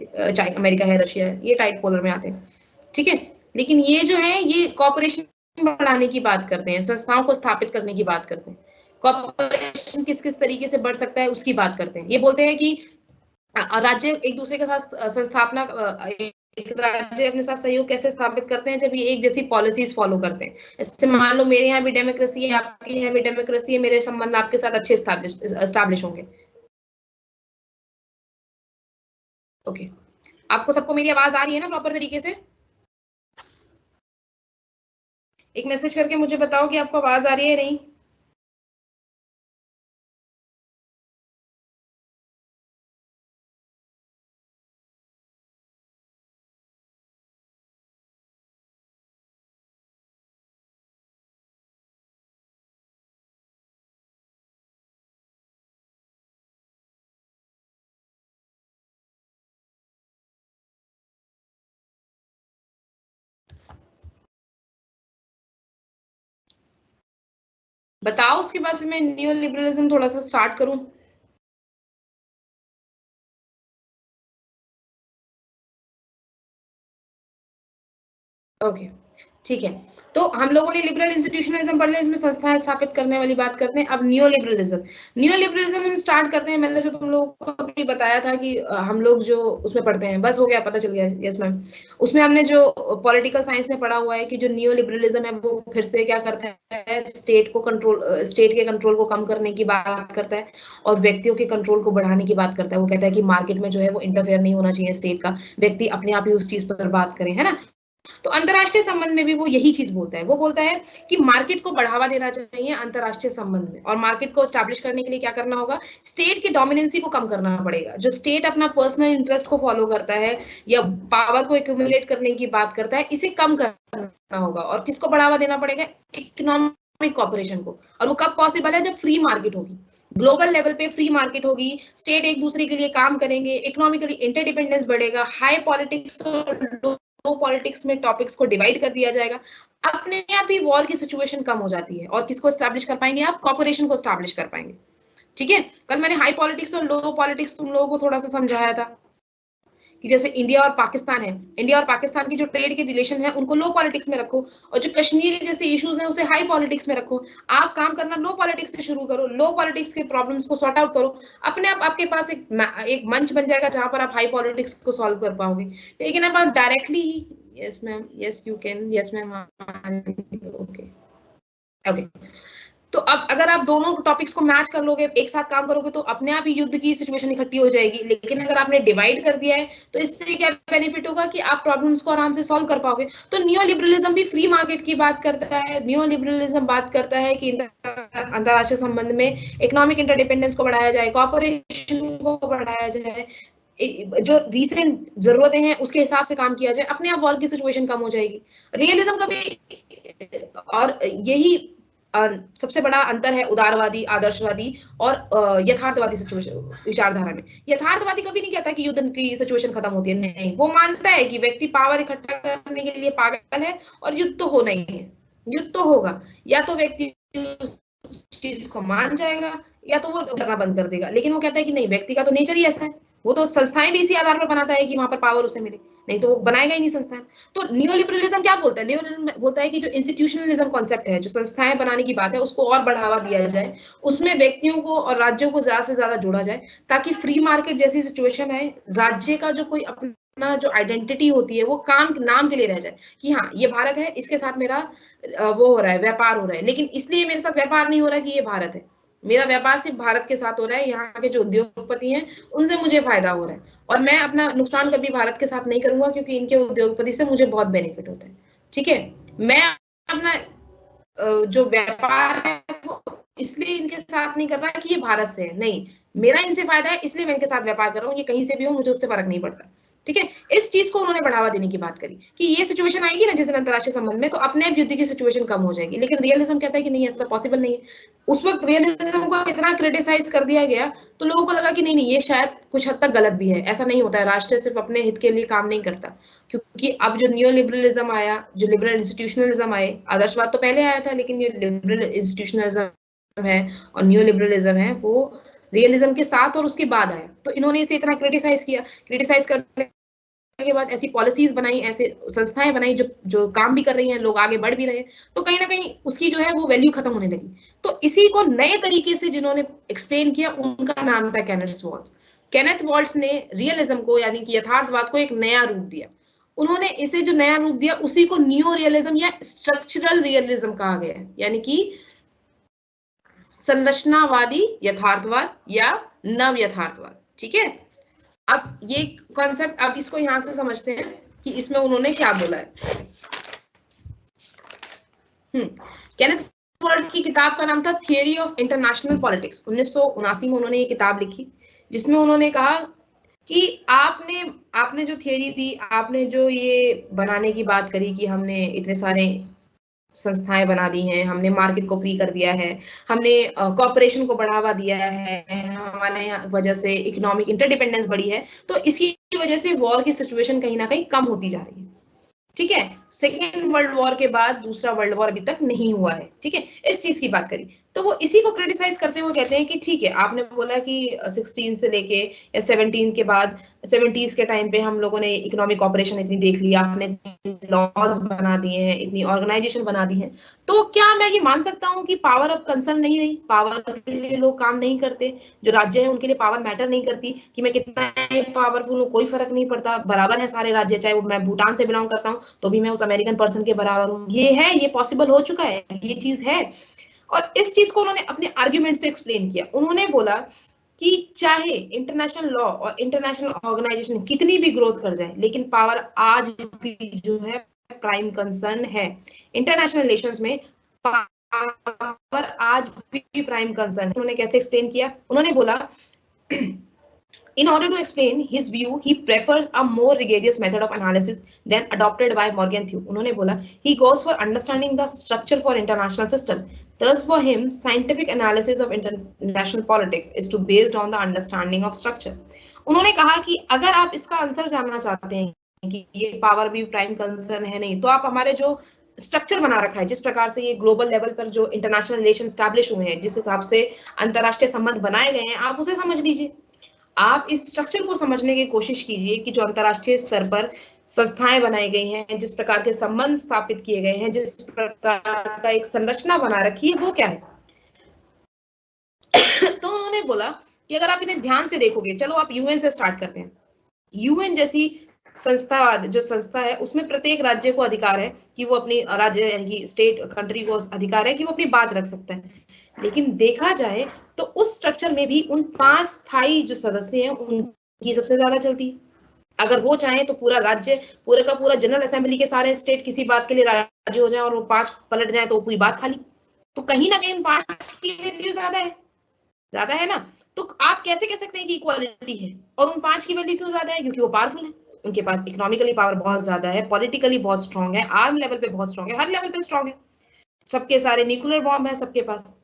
अमेरिका है, रशिया है, ये टाइट पोलर में आते हैं, ठीक है। लेकिन ये जो है ये कॉर्पोरेशन बढ़ाने की बात करते हैं, संस्थाओं को स्थापित करने की बात करते हैं, कॉर्पोरेशन किस किस तरीके से बढ़ सकता है उसकी बात करते हैं। ये बोलते हैं कि राज्य एक दूसरे के साथ संस्थापना, एक राज्य अपने साथ सहयोग कैसे स्थापित करते हैं, जब ये एक जैसी पॉलिसीज फॉलो करते हैं। जैसे मान लो मेरे यहाँ भी डेमोक्रेसी है, आपके यहाँ भी डेमोक्रेसी है, मेरे संबंध आपके साथ अच्छे स्टैब्लिश होंगे। ओके, आपको सबको मेरी आवाज आ रही है ना प्रॉपर तरीके से? एक मैसेज करके मुझे बताओ कि आपको आवाज आ रही है नहीं। बताओ, उसके बाद फिर मैं न्यू लिबरलिज्म थोड़ा सा स्टार्ट करूं। ओके, ठीक है, तो हम लोगों ने लिबरल इंस्टीट्यूशनलिज्म पढ़ लिया, इसमें संस्थाएं स्थापित करने वाली बात करते हैं। अब नियो लिबरलिज्म हम स्टार्ट करते हैं। मैंने जो तुम लोगों को अभी बताया था कि हम लोग जो उसमें पढ़ते हैं, बस हो गया, पता चल गया। यस मैम, उसमें हमने जो पॉलिटिकल साइंस में पढ़ा हुआ है कि जो नियो लिबरलिज्म है वो फिर से क्या करता है, स्टेट के कंट्रोल को कम करने की बात करता है और व्यक्तियों के कंट्रोल को बढ़ाने की बात करता है। वो कहता है कि मार्केट में जो है वो इंटरफेयर नहीं होना चाहिए स्टेट का, व्यक्ति अपने आप ही उस चीज पर बात करें, है ना। तो अंतरराष्ट्रीय संबंध में भी वो यही चीज बोलता है। वो बोलता है कि मार्केट को बढ़ावा देना चाहिए अंतरराष्ट्रीय संबंध में, और मार्केट को एस्टैब्लिश करने के लिए क्या करना होगा, स्टेट की डोमिनेंसी को कम करना पड़ेगा। जो स्टेट अपना पर्सनल इंटरेस्ट को फॉलो करता है या पावर को एक्यूमुलेट करने की बात करता है, इसे कम करना होगा। और किसको बढ़ावा देना पड़ेगा, इकोनॉमिक कॉर्पोरेशन को। और वो कब पॉसिबल है, जब फ्री मार्केट होगी, ग्लोबल लेवल पे फ्री मार्केट होगी, स्टेट एक दूसरे के लिए काम करेंगे, इकोनॉमिकली इंटरडिपेंडेंस बढ़ेगा, हाई पॉलिटिक्स और पॉलिटिक्स में टॉपिक्स को डिवाइड कर दिया जाएगा, अपने आप ही वॉर की सिचुएशन कम हो जाती है। और किसको एस्टैब्लिश कर पाएंगे आप, कॉर्पोरेशन को एस्टैब्लिश कर पाएंगे। ठीक है, कल मैंने हाई पॉलिटिक्स और लो पॉलिटिक्स तुम लोगों को थोड़ा सा समझाया था कि जैसे इंडिया और पाकिस्तान है, इंडिया और पाकिस्तान की जो ट्रेड के रिलेशन है उनको लो पॉलिटिक्स में रखो, और जो कश्मीर जैसे इश्यूज हैं उसे हाई पॉलिटिक्स में रखो। आप काम करना लो पॉलिटिक्स से शुरू करो, लो पॉलिटिक्स के प्रॉब्लम्स को सॉर्ट आउट करो, अपने आप आपके पास एक मंच बन जाएगा जहां पर आप हाई पॉलिटिक्स को सॉल्व कर पाओगे। लेकिन अब आप directly, yes ma'am, yes you can, yes ma'am, okay okay. तो अब अगर आप दोनों टॉपिक्स को मैच कर लोगे, एक साथ काम करोगे, तो अपने आप ही युद्ध की सिचुएशन इकट्ठी हो जाएगी। लेकिन अगर आपने डिवाइड कर दिया है तो इससे क्या बेनिफिट होगा कि आप प्रॉब्लम्स को आराम से सॉल्व कर पाओगे। तो नियो लिबरलिज्म भी फ्री मार्केट की बात करता है। नियो लिबरलिज्म बात करता है कि अंतरराष्ट्रीय संबंध में इकोनॉमिक इंटरडिपेंडेंस को बढ़ाया जाए, कॉर्पोरेशन को बढ़ाया जाए, जो रीसेंट जरूरतें हैं उसके हिसाब से काम किया जाए, अपने आप वॉर की सिचुएशन कम हो जाएगी। रियलिज्म का भी, और यही सबसे बड़ा अंतर है उदारवादी, आदर्शवादी और यथार्थवादी सिचुएशन विचारधारा में। यथार्थवादी कभी नहीं कहता कि युद्ध की सिचुएशन खत्म होती है, नहीं, वो मानता है कि व्यक्ति पावर इकट्ठा करने के लिए पागल है और युद्ध तो होना ही है, युद्ध तो होगा। या तो व्यक्ति उस चीज को मान जाएगा या तो वो करना बंद कर देगा। लेकिन वो कहता है कि नहीं, व्यक्ति का तो नेचर ही ऐसा है, वो तो संस्थाएं भी इसी आधार पर बनाता है कि वहां पर पावर उसे मिले, नहीं तो वो बनाएगा ही नहीं संस्थाएं। तो नियोलिबरलिज्म क्या बोलता है, नियोलिबरलिज्म बोलता है कि जो इंस्टीट्यूशनलिज्म कॉन्सेप्ट है, जो संस्थाएं बनाने की बात है, उसको और बढ़ावा दिया जाए, उसमें व्यक्तियों को और राज्यों को ज्यादा से ज्यादा जोड़ा जाए, ताकि फ्री मार्केट जैसी सिचुएशन है, राज्य का जो कोई अपना जो आइडेंटिटी होती है वो काम नाम के लिए रह जाए कि हाँ ये भारत है, इसके साथ मेरा वो हो रहा है, व्यापार हो रहा है, लेकिन इसलिए मेरे साथ व्यापार नहीं हो रहा कि ये भारत है, मेरा व्यापार सिर्फ भारत के साथ हो रहा है, यहाँ के जो उद्योगपति हैं उनसे मुझे फायदा हो रहा है, और मैं अपना नुकसान कभी भारत के साथ नहीं करूंगा क्योंकि इनके उद्योगपति से मुझे बहुत बेनिफिट होता है। ठीक है, मैं अपना जो व्यापार है वो इसलिए इनके साथ नहीं कर रहा कि ये भारत से है, नहीं, मेरा इनसे फायदा है इसलिए मैं इनके साथ व्यापार कर रहा हूँ, ये कहीं से भी हो मुझे उससे फर्क नहीं पड़ता। ठीक है, इस चीज को उन्होंने बढ़ावा देने की बात करी कि ये सिचुएशन आएगी ना जिस दिन अंतरराष्ट्रीय संबंध में, तो अपने आप युद्ध की सिचुएशन कम हो जाएगी। लेकिन रियलिज्म कहता है कि नहीं, ऐसा पॉसिबल नहीं है। उस वक्त रियलिज्म को इतना क्रिटिसाइज कर दिया गया तो लोगों को लगा कि नहीं नहीं, ये शायद कुछ हद तक गलत भी है, ऐसा नहीं होता है, राष्ट्र सिर्फ अपने हित के लिए काम नहीं करता। क्योंकि अब जो नियो लिबरलिज्म आया, जो लिबरल इंस्टीट्यूशनलिज्म आए, आदर्शवाद तो पहले आया था, लेकिन ये लिबरल इंस्टीट्यूशनलिज्म है और नियो लिबरलिज्म है वो रियलिज्म के साथ और उसके बाद आया। तो इन्होंने इसे इतना क्रिटिसाइज किया, क्रिटिसाइज करने के बाद ऐसी पॉलिसीज बनाई, ऐसे संस्थाएं बनाई जो काम भी कर रही हैं, लोग आगे बढ़ भी रहे, तो कहीं ना कहीं उसकी जो है वो वैल्यू खत्म होने लगी। तो इसी को नए तरीके से जिन्होंने एक्सप्लेन किया उनका नाम था केनेथ वॉल्ट्ज। केनेथ वॉल्ट्ज ने रियलिज्म को यानी कि यथार्थवाद को एक नया रूप दिया। उन्होंने इसे जो नया रूप दिया उसी को नियो रियलिज्म या स्ट्रक्चरल रियलिज्म कहा गया है, यानी कि संरचनावादी यथार्थवाद या नव यथार्थवाद। ठीक है, अब ये कॉन्सेप्ट, अब इसको यहां से समझते हैं कि इसमें उन्होंने क्या बोला है। केनेथ वॉल्ट की किताब का नाम था थियरी ऑफ इंटरनेशनल पॉलिटिक्स। 1979 में उन्होंने ये किताब लिखी जिसमें उन्होंने कहा कि आपने जो थियरी दी, आपने जो ये बनाने की बात करी कि हमने इतने सारे संस्थाएं बना दी हैं, हमने मार्केट को फ्री कर दिया है, हमने कॉर्पोरेशन को बढ़ावा दिया है, हमारे वजह से इकोनॉमिक इंटरडिपेंडेंस बढ़ी है, तो इसी वजह से वॉर की सिचुएशन कहीं ना कहीं कम होती जा रही है। ठीक है, सेकेंड वर्ल्ड वॉर के बाद दूसरा वर्ल्ड वॉर अभी तक नहीं हुआ है। ठीक है, इस चीज की बात करी तो वो इसी को क्रिटिसाइज करते हुए कहते हैं कि ठीक है, आपने बोला कि 16 से लेके या 17 के बाद 70s के टाइम पे हम लोगों ने इकोनॉमिक ऑपरेशन इतनी देख ली, आपने लॉज बना दिए हैं, इतनी ऑर्गेनाइजेशन बना दी है, तो क्या मैं ये मान सकता हूँ कि पावर अब कंसर्न नहीं रही, पावर के लिए लोग काम नहीं करते, जो राज्य है उनके लिए पावर मैटर नहीं करती, कि मैं कितना पावरफुल हूँ कोई फर्क नहीं पड़ता, बराबर है सारे राज्य, चाहे वो मैं भूटान से बिलोंग करता हूँ तो भी मैं उस अमेरिकन पर्सन के बराबर हूँ। ये है, ये पॉसिबल हो चुका है, ये चीज है। और इस चीज को उन्होंने अपने आर्ग्यूमेंट से एक्सप्लेन किया। उन्होंने बोला कि चाहे इंटरनेशनल लॉ और इंटरनेशनल ऑर्गेनाइजेशन कितनी भी ग्रोथ कर जाए, लेकिन पावर आज भी जो है प्राइम कंसर्न है। इंटरनेशनल रिलेशंस में पावर आज भी प्राइम कंसर्न है। उन्होंने कैसे एक्सप्लेन किया? उन्होंने बोला in order to explain his view, he prefers a more rigorous method of analysis than adopted by Morgenthau. उन्होंने बोला he goes for understanding the structure for international system. Thus, for him, scientific analysis of international politics is to based on the understanding of structure. उन्होंने कहा कि अगर आप इसका answer जानना चाहते हैं कि ये पावर भी प्राइम कंसर्न है नहीं, तो आप हमारे जो स्ट्रक्चर बना रखा है, जिस प्रकार से ये ग्लोबल लेवल पर जो इंटरनेशनल रिलेशन स्टैब्लिश हुए हैं, जिस हिसाब से अंतरराष्ट्रीय संबंध बनाए गए हैं, आप उसे समझ लीजिए। आप इस स्ट्रक्चर को समझने की कोशिश कीजिए कि जो अंतरराष्ट्रीय स्तर पर संस्थाएं बनाई गई हैं, जिस प्रकार के संबंध स्थापित किए गए हैं, जिस प्रकार का एक संरचना बना रखी है, वो क्या है। तो उन्होंने बोला कि अगर आप इन्हें ध्यान से देखोगे, चलो आप यूएन से स्टार्ट करते हैं। यूएन जैसी संस्था, जो संस्था है, उसमें प्रत्येक राज्य को अधिकार है कि वो अपनी राज्य यानी कि स्टेट कंट्री को अधिकार है कि वो अपनी बात रख सकता है। लेकिन देखा जाए तो उस स्ट्रक्चर में भी उन 5 स्थायी जो सदस्य हैं उनकी सबसे ज्यादा चलती है। अगर वो चाहे तो पूरा राज्य, पूरे का पूरा जनरल असेंबली के सारे स्टेट किसी बात के लिए राजी हो जाए और वो 5 पलट जाए तो पूरी बात खाली। तो कहीं ना कहीं उन 5 की वैल्यू ज्यादा है ना। तो आप कैसे कह सकते हैं कि इक्वालिटी है? और उन 5 की वैल्यू क्यों ज्यादा है? क्योंकि वो पावरफुल है, उनके पास इकोनॉमिकली पावर बहुत ज्यादा है, पॉलिटिकली बहुत स्ट्रांग है, आर्म लेवल पे बहुत स्ट्रांग है, हर लेवल पे स्ट्रांग है, सबके सारे न्यूक्लियर बॉम्ब है, सबके पास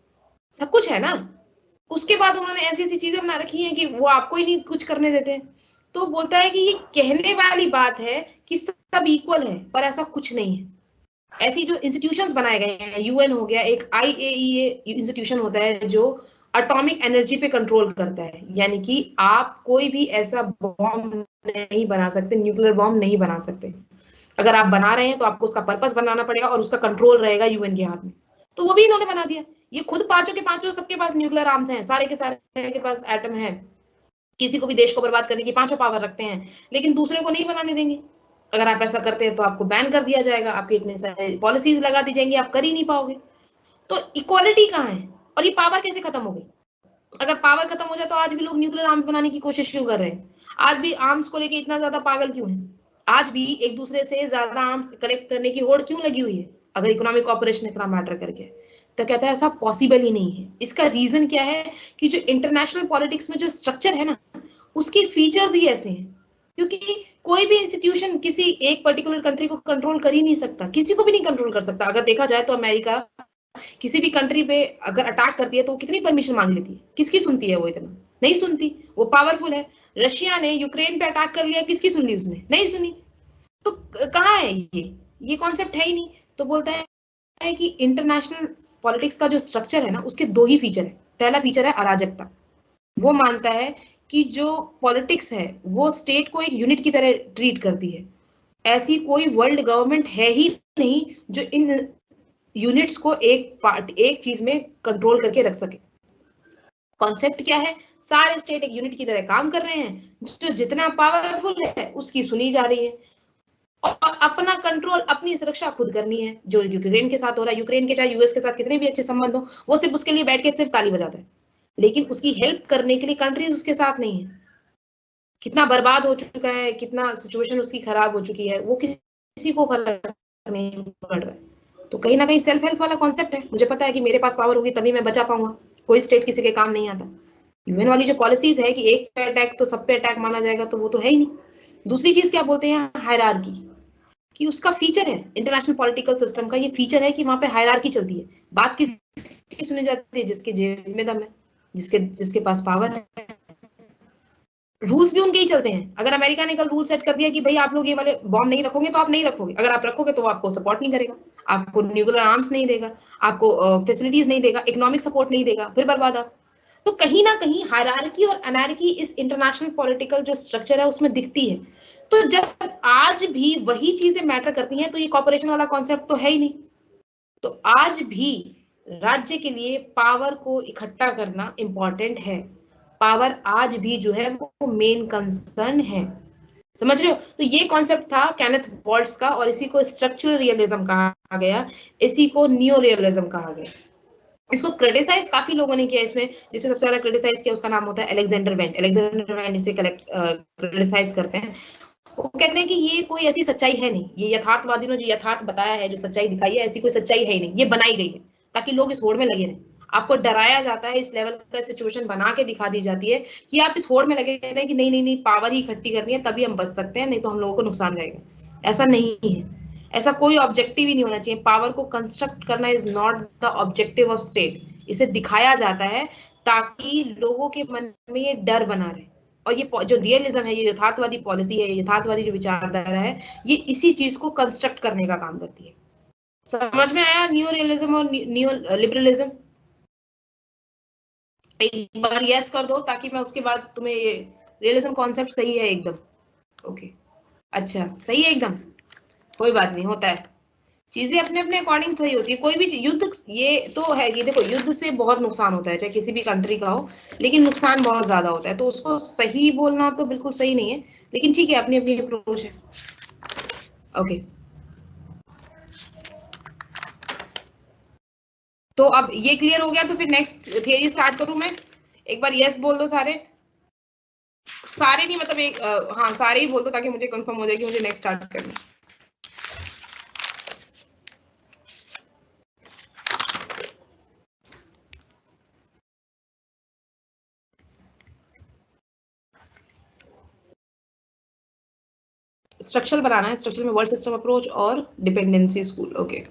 सब कुछ है ना। उसके बाद उन्होंने ऐसी ऐसी चीजें बना रखी हैं कि वो आपको ही नहीं कुछ करने देते। तो बोलता है कि ये कहने वाली बात है कि सब इक्वल है, पर ऐसा कुछ नहीं है। ऐसी जो इंस्टीट्यूशंस बनाए गए हैं, यूएन हो गया, एक आईएईए इंस्टीट्यूशन होता है जो एटॉमिक एनर्जी पे कंट्रोल करता है, यानी कि आप कोई भी ऐसा बॉम्ब नहीं बना सकते, न्यूक्लियर बॉम्ब नहीं बना सकते। अगर आप बना रहे हैं तो आपको उसका पर्पस बनाना पड़ेगा और उसका कंट्रोल रहेगा यूएन के हाथ में। तो वो भी इन्होंने बना दिया। ये खुद 5 के 5 सबके पास न्यूक्लियर आर्म्स हैं, सारे के सारे के पास एटम है, किसी को भी देश को बर्बाद करने की 5 पावर रखते हैं, लेकिन दूसरे को नहीं बनाने देंगे। अगर आप ऐसा करते हैं तो आपको बैन कर दिया जाएगा, आपके इतने सारे पॉलिसीज लगा दी जाएंगी, आप कर ही नहीं पाओगे। तो इक्वालिटी कहाँ है? और ये पावर कैसे खत्म हो गई? अगर पावर खत्म हो जाए तो आज भी लोग न्यूक्लियर आर्म्स बनाने की कोशिश क्यों कर रहे हैं? आज भी आर्म्स को लेके इतना ज्यादा पागल क्यों है? आज भी एक दूसरे से ज्यादा आर्म्स कलेक्ट करने की होड़ क्यों लगी हुई है? अगर इकोनॉमिक ऑपरेशन इतना मैटर करके, तो कहता है ऐसा पॉसिबल ही नहीं है। इसका रीजन क्या है कि जो इंटरनेशनल पॉलिटिक्स में जो स्ट्रक्चर है ना, उसके फीचर्स ही ऐसे हैं। क्योंकि कोई भी इंस्टीट्यूशन किसी एक पर्टिकुलर कंट्री को कंट्रोल कर ही नहीं सकता, किसी को भी नहीं कंट्रोल कर सकता। अगर देखा जाए तो अमेरिका किसी भी कंट्री पे अगर अटैक करती है तो कितनी परमिशन मांग लेती है? किसकी सुनती है? वो इतना नहीं सुनती, वो पावरफुल है। रशिया ने यूक्रेन पे अटैक कर लिया, किसकी सुन ली उसने? नहीं सुनी। तो कहाँ है ये कॉन्सेप्ट है ही नहीं। तो बोलता है कि इंटरनेशनल पॉलिटिक्स का जो स्ट्रक्चर है ना, उसके 2 ही फीचर है। पहला फीचर है अराजकता। वो मानता है कि जो पॉलिटिक्स है वो स्टेट को एक यूनिट की तरह ट्रीट करती है। ऐसी कोई वर्ल्ड गवर्नमेंट है ही नहीं जो इन यूनिट्स को एक चीज में कंट्रोल करके रख सके। कॉन्सेप्ट क्या है? सारे स्टेट एक यूनिट की तरह काम कर रहे हैं, जो जितना पावरफुल है उसकी सुनी जा रही है, और अपना कंट्रोल, अपनी सुरक्षा खुद करनी है। जो यूक्रेन के साथ हो रहा है, यूक्रेन के चाहे यूएस के साथ कितने भी अच्छे संबंध हो, वो सिर्फ उसके लिए बैठ के सिर्फ ताली बजाता है, लेकिन उसकी हेल्प करने के लिए कंट्रीज उसके साथ नहीं है। कितना बर्बाद हो चुका है, कितना सिचुएशन उसकी खराब हो चुकी है, वो किसी को फर्क नहीं पड़ रहा है। तो कहीं ना कहीं सेल्फ हेल्प वाला कॉन्सेप्ट है। मुझे पता है कि मेरे पास पावर होगी तभी मैं बचा पाऊंगा, कोई स्टेट किसी के काम नहीं आता। यूएन वाली जो पॉलिसीज है कि एक पे अटैक तो सब पे अटैक माना जाएगा, तो वो तो है ही नहीं। दूसरी चीज क्या बोलते हैं? हायरार्की, कि उसका फीचर है इंटरनेशनल पॉलिटिकल सिस्टम का, ये फीचर है कि वहां पे हायरार्की चलती है। बात किसकी सुनी जाती है? जिसके जेब में दम है, जिसके पास पावर है। रूल्स भी उनके ही चलते हैं। अगर अमेरिका ने कल रूल सेट कर दिया कि भाई आप लोग ये वाले बॉम्ब नहीं रखोगे, तो आप नहीं रखोगे। अगर आप रखोगे तो वो आपको सपोर्ट नहीं करेगा। आपको न्यूक्लियर आर्म्स नहीं देगा, आपको फैसिलिटीज नहीं देगा, इकोनॉमिक सपोर्ट नहीं देगा, फिर बर्बाद आप। तो कहीं ना कहीं हायरार्की और एनार्की इस इंटरनेशनल पॉलिटिकल जो स्ट्रक्चर है उसमें दिखती है। तो जब आज भी वही चीजें मैटर करती हैं तो ये कॉर्पोरेशन वाला कॉन्सेप्ट तो है ही नहीं। तो आज भी राज्य के लिए पावर को इकट्ठा करना इंपॉर्टेंट है। पावर आज भी जो है वो मेन कंसर्न है। समझ रहे हो? तो ये कॉन्सेप्ट था केनेथ वॉल्ट्स का, और इसी को स्ट्रक्चरल रियलिज्म कहा गया, इसी को नियो रियलिज्म कहा गया। इसको क्रिटिसाइज काफी लोगों ने किया इसमें, जिसे सबसे ज्यादा क्रिटिसाइज किया उसका नाम होता है अलेक्जेंडर वेंट। अलेक्जेंडर वेंट इसे क्रिटिसाइज करते हैं। वो कहते हैं कि ये कोई ऐसी सच्चाई है नहीं, ये यथार्थवादी ने जो यथार्थ बताया है, जो सच्चाई दिखाई है, ऐसी कोई सच्चाई है ही नहीं, ये बनाई गई है ताकि लोग इस होड़ में लगे रहें। आपको डराया जाता है, इस लेवल का सिचुएशन बना के दिखा दी जाती है कि आप इस होड़ में लगे रहें कि नहीं नहीं नहीं, पावर ही इकट्ठी करनी है तभी हम बच सकते हैं, नहीं तो हम लोगों को नुकसान रहेगा। ऐसा नहीं है, ऐसा कोई ऑब्जेक्टिव ही नहीं होना चाहिए। पावर को कंस्ट्रक्ट करना is not the objective of state. इसे दिखाया जाता है ताकि लोगों के मन में ये डर बना रहे। और ये जो रियलिज्म है, ये यथार्थवादी पॉलिसी है, यथार्थवादी जो विचारधारा है, ये इसी चीज को कंस्ट्रक्ट करने का काम करती है। समझ में आया न्यू रियलिज्म और न्यू लिबरलिज्म? एक बार यस कर दो ताकि मैं उसके बाद तुम्हें ये रियलिज्म कॉन्सेप्ट सही है एकदम? ओके, अच्छा सही है एकदम, कोई बात नहीं, होता है, चीजें अपने अपने अकॉर्डिंग सही होती है। कोई भी युद्ध, ये तो है कि देखो युद्ध से बहुत नुकसान होता है, चाहे किसी भी कंट्री का हो, लेकिन नुकसान बहुत ज्यादा होता है, तो उसको सही बोलना तो बिल्कुल सही नहीं है, लेकिन ठीक है, अपनी अपनी अप्रोच है। ओके, तो अब ये क्लियर हो गया, तो फिर नेक्स्ट थियरी स्टार्ट करूं मैं? एक बार यस बोल दो सारे, सारे नहीं मतलब एक हाँ सारे ही बोल दो ताकि मुझे कंफर्म हो जाए कि मुझे नेक्स्ट स्टार्ट करना है। स्ट्रक्चरल बनाना है, स्ट्रक्चर में वर्ल्ड सिस्टम अप्रोच और डिपेंडेंसी स्कूल। ओके,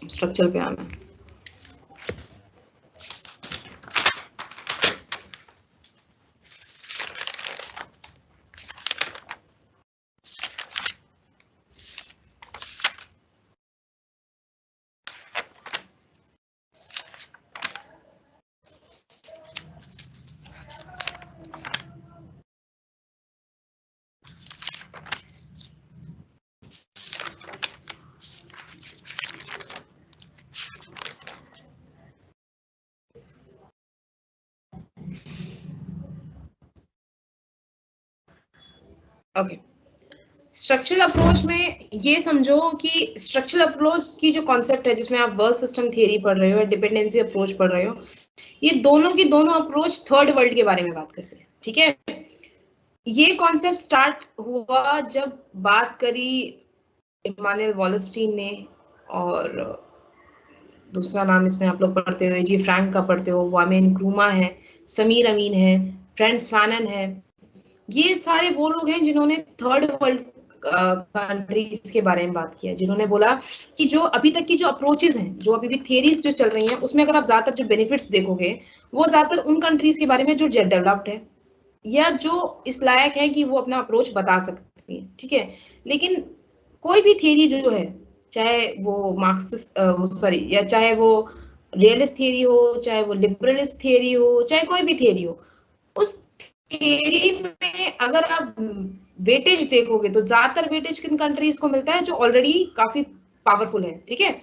स्ट्रक्चर पे आना है। ओके, स्ट्रक्चरल अप्रोच में ये समझो कि स्ट्रक्चरल अप्रोच की जो कॉन्सेप्ट है, जिसमें आप वर्ल्ड सिस्टम थियरी पढ़ रहे हो, डिपेंडेंसी अप्रोच पढ़ रहे हो, ये दोनों की दोनों अप्रोच थर्ड वर्ल्ड के बारे में बात करते हैं। ठीक है, ये कॉन्सेप्ट स्टार्ट हुआ जब बात करी इमानुएल वॉलस्टीन ने, और दूसरा नाम इसमें आप लोग पढ़ते हो जी फ्रैंक का पढ़ते हो, वामे नक्रूमा है, समीर अमीन है, फ्रेंड्स फैनन है, ये सारे वो लोग हैं जिन्होंने थर्ड वर्ल्ड कंट्रीज के बारे में बात किया, जिन्होंने बोला कि जो अभी तक की जो अप्रोचेस हैं, जो अभी भी थियरीज जो चल रही हैं, उसमें अगर आप ज्यादातर जो बेनिफिट्स देखोगे वो ज्यादातर उन कंट्रीज के बारे में जो डेवलप्ड है या जो इस लायक है कि वो अपना अप्रोच बता सकती है। ठीक है, लेकिन कोई भी थियरी जो है, चाहे वो मार्क्सिस्ट सॉरी या चाहे वो रियलिस्ट थियरी हो, चाहे वो लिबरलिस्ट थियरी हो, चाहे कोई भी थियरी हो, उस थियरी में अगर आप वेटेज देखोगे तो ज्यादातर वेटेज किन कंट्रीज को मिलता है जो ऑलरेडी काफी पावरफुल है। ठीक है,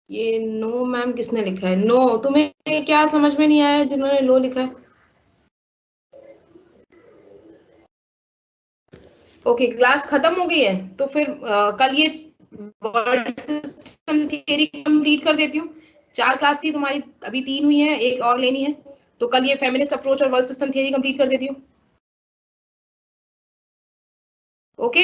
ये नो मैम किसने लिखा है? नो, तुम्हें क्या समझ में नहीं आया जिन्होंने लो लिखा है? ओके, क्लास खत्म हो गई है तो फिर कल ये वर्ल्ड सिस्टम थियरी कंप्लीट कर देती हूँ। 4 क्लास थी तुम्हारी, अभी 3 हुई है, एक और लेनी है, तो कल ये फेमिनिस्ट अप्रोच और वर्ल्ड सिस्टम थियरी कंप्लीट कर देती हूँ। ओके